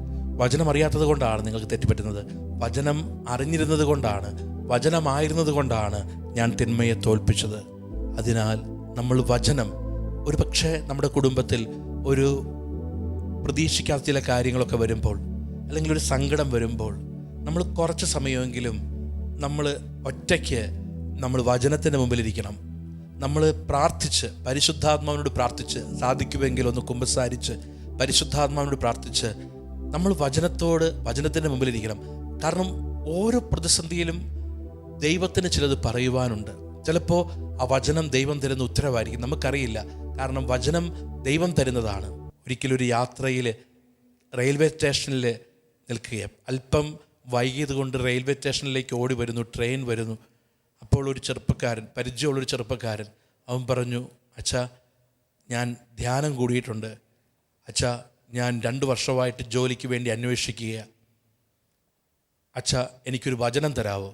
വചനം അറിയാത്തത് കൊണ്ടാണ് നിങ്ങൾക്ക് തെറ്റുപറ്റുന്നത്. വചനം അറിഞ്ഞിരുന്നത് കൊണ്ടാണ്, വചനമായിരുന്നത് കൊണ്ടാണ് ഞാൻ തിന്മയെ തോൽപ്പിച്ചത്. അതിനാൽ നമ്മൾ വചനം, ഒരു പക്ഷേ നമ്മുടെ കുടുംബത്തിൽ ഒരു പ്രതീക്ഷിക്കാത്ത ചില കാര്യങ്ങളൊക്കെ വരുമ്പോൾ, അല്ലെങ്കിൽ ഒരു സങ്കടം വരുമ്പോൾ, നമ്മൾ കുറച്ച് സമയമെങ്കിലും നമ്മൾ ഒറ്റയ്ക്ക് നമ്മൾ വചനത്തിൻ്റെ മുമ്പിലിരിക്കണം. നമ്മൾ പ്രാർത്ഥിച്ച്, പരിശുദ്ധാത്മാവിനോട് പ്രാർത്ഥിച്ച്, സാധിക്കുമെങ്കിൽ ഒന്ന് കുമ്പസാരിച്ച് പരിശുദ്ധാത്മാവിനോട് പ്രാർത്ഥിച്ച് നമ്മൾ വചനത്തിൻ്റെ മുമ്പിലിരിക്കണം. കാരണം ഓരോ പ്രതിസന്ധിയിലും ദൈവത്തിന് ചിലത് പറയുവാനുണ്ട്. ചിലപ്പോൾ ആ വചനം ദൈവം തരുന്ന ഉത്തരവായിരിക്കും, നമുക്കറിയില്ല. കാരണം വചനം ദൈവം തരുന്നതാണ്. ഒരിക്കലൊരു യാത്രയിൽ റെയിൽവേ സ്റ്റേഷനിൽ നിൽക്കുകയാണ്. അല്പം വൈകിയത് കൊണ്ട് റെയിൽവേ സ്റ്റേഷനിലേക്ക് ഓടി വരുന്നു, ട്രെയിൻ വരുന്നു. അപ്പോൾ ഒരു ചെറുപ്പക്കാരൻ, പരിചയമുള്ളൊരു ചെറുപ്പക്കാരൻ, അവൻ പറഞ്ഞു, അച്ഛാ, ഞാൻ ധ്യാനം കൂടിയിട്ടുണ്ട്. അച്ഛാ, ഞാൻ 2 വർഷമായിട്ട് ജോലിക്ക് വേണ്ടി അന്വേഷിക്കുക. അച്ഛാ, എനിക്കൊരു വചനം തരാമോ?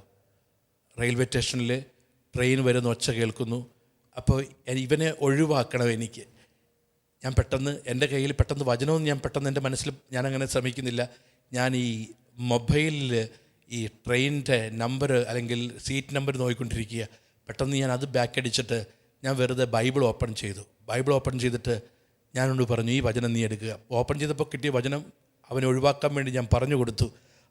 റെയിൽവേ സ്റ്റേഷനിൽ ട്രെയിൻ വരുന്ന ഒച്ച കേൾക്കുന്നു. അപ്പോൾ ഇവനെ ഒഴിവാക്കണം എനിക്ക്. ഞാൻ പെട്ടെന്ന്, എൻ്റെ കയ്യിൽ പെട്ടെന്ന് വചനമൊന്നും ഞാൻ പെട്ടെന്ന് എൻ്റെ മനസ്സിൽ ഞാനങ്ങനെ ശ്രമിക്കുന്നില്ല. ഞാൻ ഈ മൊബൈലിൽ ഈ ട്രെയിനിൻ്റെ നമ്പർ അല്ലെങ്കിൽ സീറ്റ് നമ്പർ നോക്കിക്കൊണ്ടിരിക്കുക. പെട്ടെന്ന് ഞാൻ അത് ബാക്ക് അടിച്ചിട്ട് ഞാൻ വെറുതെ ബൈബിൾ ഓപ്പൺ ചെയ്തു. ബൈബിൾ ഓപ്പൺ ചെയ്തിട്ട് ഞാനോട് പറഞ്ഞു, ഈ വചനം നീ എടുക്കുക. ഓപ്പൺ ചെയ്തപ്പോൾ കിട്ടിയ വചനം അവനെ ഒഴിവാക്കാൻ വേണ്ടി ഞാൻ പറഞ്ഞു കൊടുത്തു.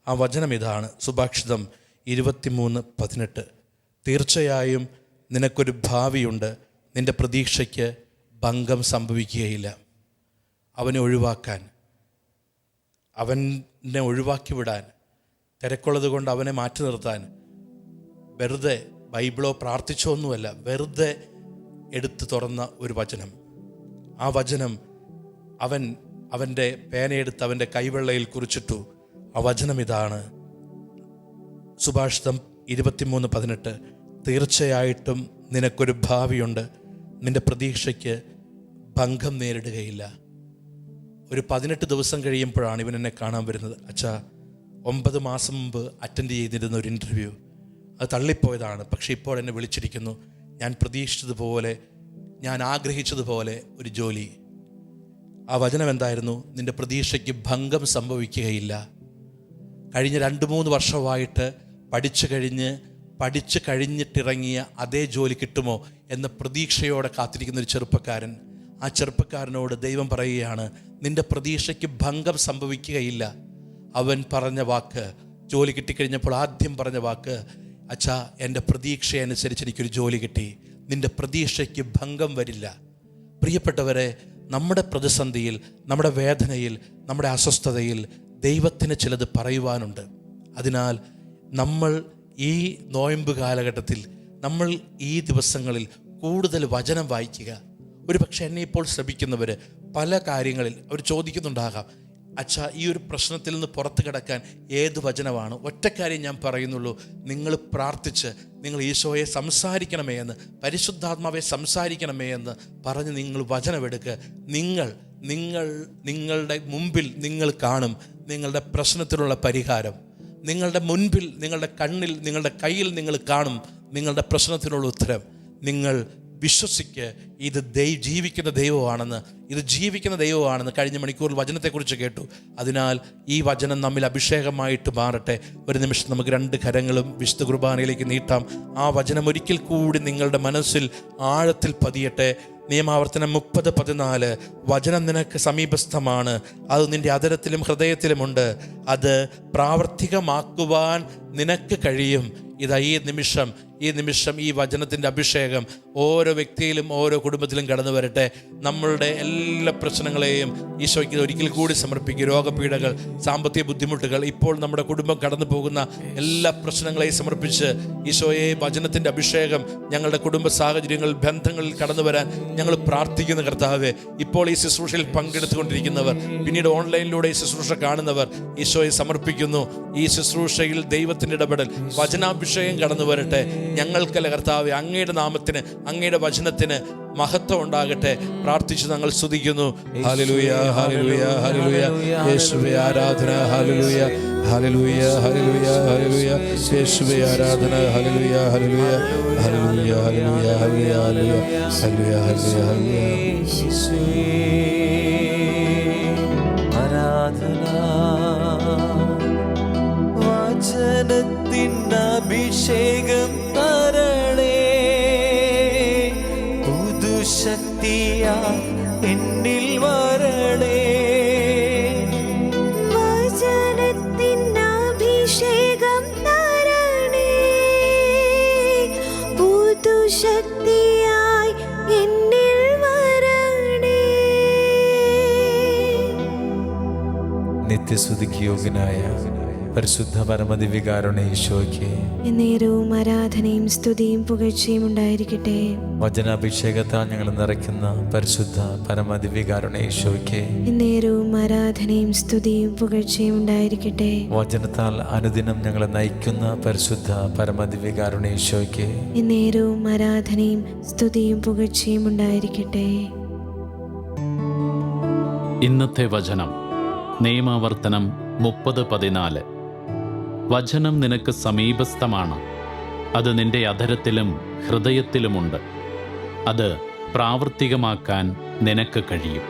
ആ വചനം ഇതാണ്, സുഭാഷിതം 23:18. തീർച്ചയായും നിനക്കൊരു ഭാവിയുണ്ട്, നിൻ്റെ പ്രതീക്ഷയ്ക്ക് ഭംഗം സംഭവിക്കുകയില്ല. അവനെ ഒഴിവാക്കാൻ, അവനെ ഒഴിവാക്കി വിടാൻ, തിരക്കുള്ളത് കൊണ്ട് അവനെ മാറ്റി നിർത്താൻ വെറുതെ ബൈബിളോ പ്രാർത്ഥിച്ചോ ഒന്നുമല്ല, വെറുതെ എടുത്ത് തുറന്ന ഒരു വചനം. ആ വചനം അവൻ്റെ പേനയെടുത്ത് അവൻ്റെ കൈവെള്ളയിൽ കുറിച്ചിട്ടു. ആ വചനം ഇതാണ്, സുഭാഷിതം 23:18. തീർച്ചയായിട്ടും നിനക്കൊരു ഭാവിയുണ്ട്, നിൻ്റെ പ്രതീക്ഷയ്ക്ക് ഭംഗം നേരിടുകയില്ല. ഒരു 18 ദിവസം കഴിയുമ്പോഴാണ് ഇവൻ എന്നെ കാണാൻ വരുന്നത്. അച്ഛാ, 9 മാസം മുമ്പ് അറ്റൻഡ് ചെയ്തിരുന്ന ഒരു ഇൻ്റർവ്യൂ, അത് തള്ളിപ്പോയതാണ്. പക്ഷേ ഇപ്പോൾ എന്നെ വിളിച്ചിരിക്കുന്നു. ഞാൻ പ്രതീക്ഷിച്ചതുപോലെ, ഞാൻ ആഗ്രഹിച്ചതുപോലെ ഒരു ജോലി. ആ വചനം എന്തായിരുന്നു? നിൻ്റെ പ്രതീക്ഷയ്ക്ക് ഭംഗം സംഭവിക്കുകയില്ല. കഴിഞ്ഞ 2-3 വർഷമായിട്ട് പഠിച്ചു കഴിഞ്ഞിട്ടിറങ്ങിയ അതേ ജോലി കിട്ടുമോ എന്ന പ്രതീക്ഷയോടെ കാത്തിരിക്കുന്നൊരു ചെറുപ്പക്കാരൻ, ആ ചെറുപ്പക്കാരനോട് ദൈവം പറയുകയാണ്, നിൻ്റെ പ്രതീക്ഷയ്ക്ക് ഭംഗം സംഭവിക്കുകയില്ല. അവൻ പറഞ്ഞ വാക്ക്, ജോലി കിട്ടിക്കഴിഞ്ഞപ്പോൾ ആദ്യം പറഞ്ഞ വാക്ക്, അച്ഛാ എൻ്റെ പ്രതീക്ഷയനുസരിച്ച് എനിക്കൊരു ജോലി കിട്ടി, നിൻ്റെ പ്രതീക്ഷയ്ക്ക് ഭംഗം വരില്ല. പ്രിയപ്പെട്ടവരെ, നമ്മുടെ പ്രതിസന്ധിയിൽ, നമ്മുടെ വേദനയിൽ, നമ്മുടെ അസ്വസ്ഥതയിൽ ദൈവത്തിന് ചിലത് പറയുവാനുണ്ട്. അതിനാൽ നമ്മൾ ഈ നോയമ്പ് കാലഘട്ടത്തിൽ, നമ്മൾ ഈ ദിവസങ്ങളിൽ കൂടുതൽ വചനം വായിക്കുക. ഒരു പക്ഷേ എന്നെ ഇപ്പോൾ ശ്രമിക്കുന്നവർ പല കാര്യങ്ങളിൽ അവർ ചോദിക്കുന്നുണ്ടാകാം, അച്ഛാ ഈ ഒരു പ്രശ്നത്തിൽ നിന്ന് പുറത്ത് കിടക്കാൻ ഏത് വചനമാണ്? ഒറ്റക്കാര്യം ഞാൻ പറയുന്നുള്ളൂ, നിങ്ങൾ പ്രാർത്ഥിച്ച് നിങ്ങൾ ഈശോയെ സംസാരിക്കണമേ എന്ന്, പരിശുദ്ധാത്മാവെ സംസാരിക്കണമേ എന്ന് പറഞ്ഞ് നിങ്ങൾ വചനമെടുക്കുക. നിങ്ങളുടെ മുമ്പിൽ നിങ്ങൾ കാണും നിങ്ങളുടെ പ്രശ്നത്തിനുള്ള പരിഹാരം. നിങ്ങളുടെ മുൻപിൽ, നിങ്ങളുടെ കണ്ണിൽ, നിങ്ങളുടെ കയ്യിൽ നിങ്ങൾ കാണും നിങ്ങളുടെ പ്രശ്നത്തിനുള്ള ഉത്തരം. നിങ്ങൾ വിശ്വസിക്ക്, ഇത് ജീവിക്കുന്ന ദൈവമാണെന്ന് കഴിഞ്ഞ മണിക്കൂറിൽ വചനത്തെക്കുറിച്ച് കേട്ടു. അതിനാൽ ഈ വചനം നമ്മിൽ അഭിഷേകമായിട്ട് മാറട്ടെ. ഒരു നിമിഷം നമുക്ക് 2 കരങ്ങളും വിശുദ്ധ കുർബാനയിലേക്ക് നീട്ടാം. ആ വചനം ഒരിക്കൽ കൂടി നിങ്ങളുടെ മനസ്സിൽ ആഴത്തിൽ പതിയട്ടെ. നിയമാവർത്തനം 30:14, വചനം നിനക്ക് സമീപസ്ഥമാണ്, അത് നിൻ്റെ അധരത്തിലും ഹൃദയത്തിലുമുണ്ട്, അത് പ്രാവർത്തികമാക്കുവാൻ നിനക്ക് കഴിയും. ഇതാ ഈ നിമിഷം ഈ വചനത്തിൻ്റെ അഭിഷേകം ഓരോ വ്യക്തിയിലും ഓരോ കുടുംബത്തിലും കടന്നു വരട്ടെ. നമ്മളുടെ എല്ലാ പ്രശ്നങ്ങളെയും ഈശോയ്ക്ക് ഒരിക്കൽ കൂടി സമർപ്പിക്കുക. രോഗപീഠകൾ, സാമ്പത്തിക ബുദ്ധിമുട്ടുകൾ, ഇപ്പോൾ നമ്മുടെ കുടുംബം കടന്നു പോകുന്ന എല്ലാ പ്രശ്നങ്ങളെയും സമർപ്പിച്ച് ഈശോയെ, വചനത്തിൻ്റെ അഭിഷേകം ഞങ്ങളുടെ കുടുംബ സാഹചര്യങ്ങളിൽ, ബന്ധങ്ങളിൽ കടന്നു വരാൻ ഞങ്ങൾ പ്രാർത്ഥിക്കുന്ന കർത്താവേ. ഇപ്പോൾ ഈ ശുശ്രൂഷയിൽ പങ്കെടുത്തുകൊണ്ടിരിക്കുന്നവർ, പിന്നീട് ഓൺലൈനിലൂടെ ഈ ശുശ്രൂഷ കാണുന്നവർ, ഈശോയെ സമർപ്പിക്കുന്നു. ഈ ശുശ്രൂഷയിൽ ദൈവത്തിൻ്റെ ഇടപെടൽ, വചനാഭിഷേകം കടന്നു വരട്ടെ. ഞങ്ങൾക്കല്ല കർത്താവേ, അങ്ങയുടെ നാമത്തിന്, അങ്ങയുടെ വചനത്തിന് മഹത്വം ഉണ്ടാകട്ടെ. പ്രാർത്ഥിച്ച് ഞങ്ങൾ സ്തുതിക്കുന്നു. Hallelujah, hallelujah, hallelujah. യേശുവേ ആരാധന. Hallelujah, hallelujah, hallelujah, hallelujah. യേശുവേ ആരാധന. Hallelujah, hallelujah, hallelujah, hallelujah, hallelujah, hallelujah, hallelujah, hallelujah. യേശുവേ ആരാധന. വചനത്തിൻ അഭിഷേകം തരണേ, പുതുശക്തിയാ എന്നിൽ വരണേ. വചനത്തിൻ അഭിഷേകം തരണേ, പുതുശക്തിയായി എന്നിൽ വരണേ. നിത്യസ്തുതിക്ക് യോഗ്യനായ പരിശുദ്ധ പരമദിവ്യകാരുണ്യ ഈശോയ്ക്ക് എന്നേരവും ആരാധനയും സ്തുതിയും പുകഴ്ചയും ഉണ്ടായിരിക്കട്ടെ. വചനാഭിഷേകത്താൽ ഞങ്ങൾ നിറയ്ക്കുന്ന പരിശുദ്ധ പരമദിവ്യകാരുണ്യ ഈശോയ്ക്ക് എന്നേരവും ആരാധനയും സ്തുതിയും പുകഴ്ചയും ഉണ്ടായിരിക്കട്ടെ. വചനത്താൽ അനുദിനം ഞങ്ങളെ നയിക്കുന്ന പരിശുദ്ധ പരമദിവ്യകാരുണ്യ ഈശോയ്ക്ക് എന്നേരവും ആരാധനയും സ്തുതിയും പുകഴ്ചയും ഉണ്ടായിരിക്കട്ടെ. ഇന്നത്തെ വചനം നിയമാവർത്തനം 30:14. വചനം നിനക്ക് സമീപസ്ഥമാണ്, അത് നിന്റെ അധരത്തിലും ഹൃദയത്തിലുമുണ്ട്, അത് പ്രാവർത്തികമാക്കാൻ നിനക്ക് കഴിയും.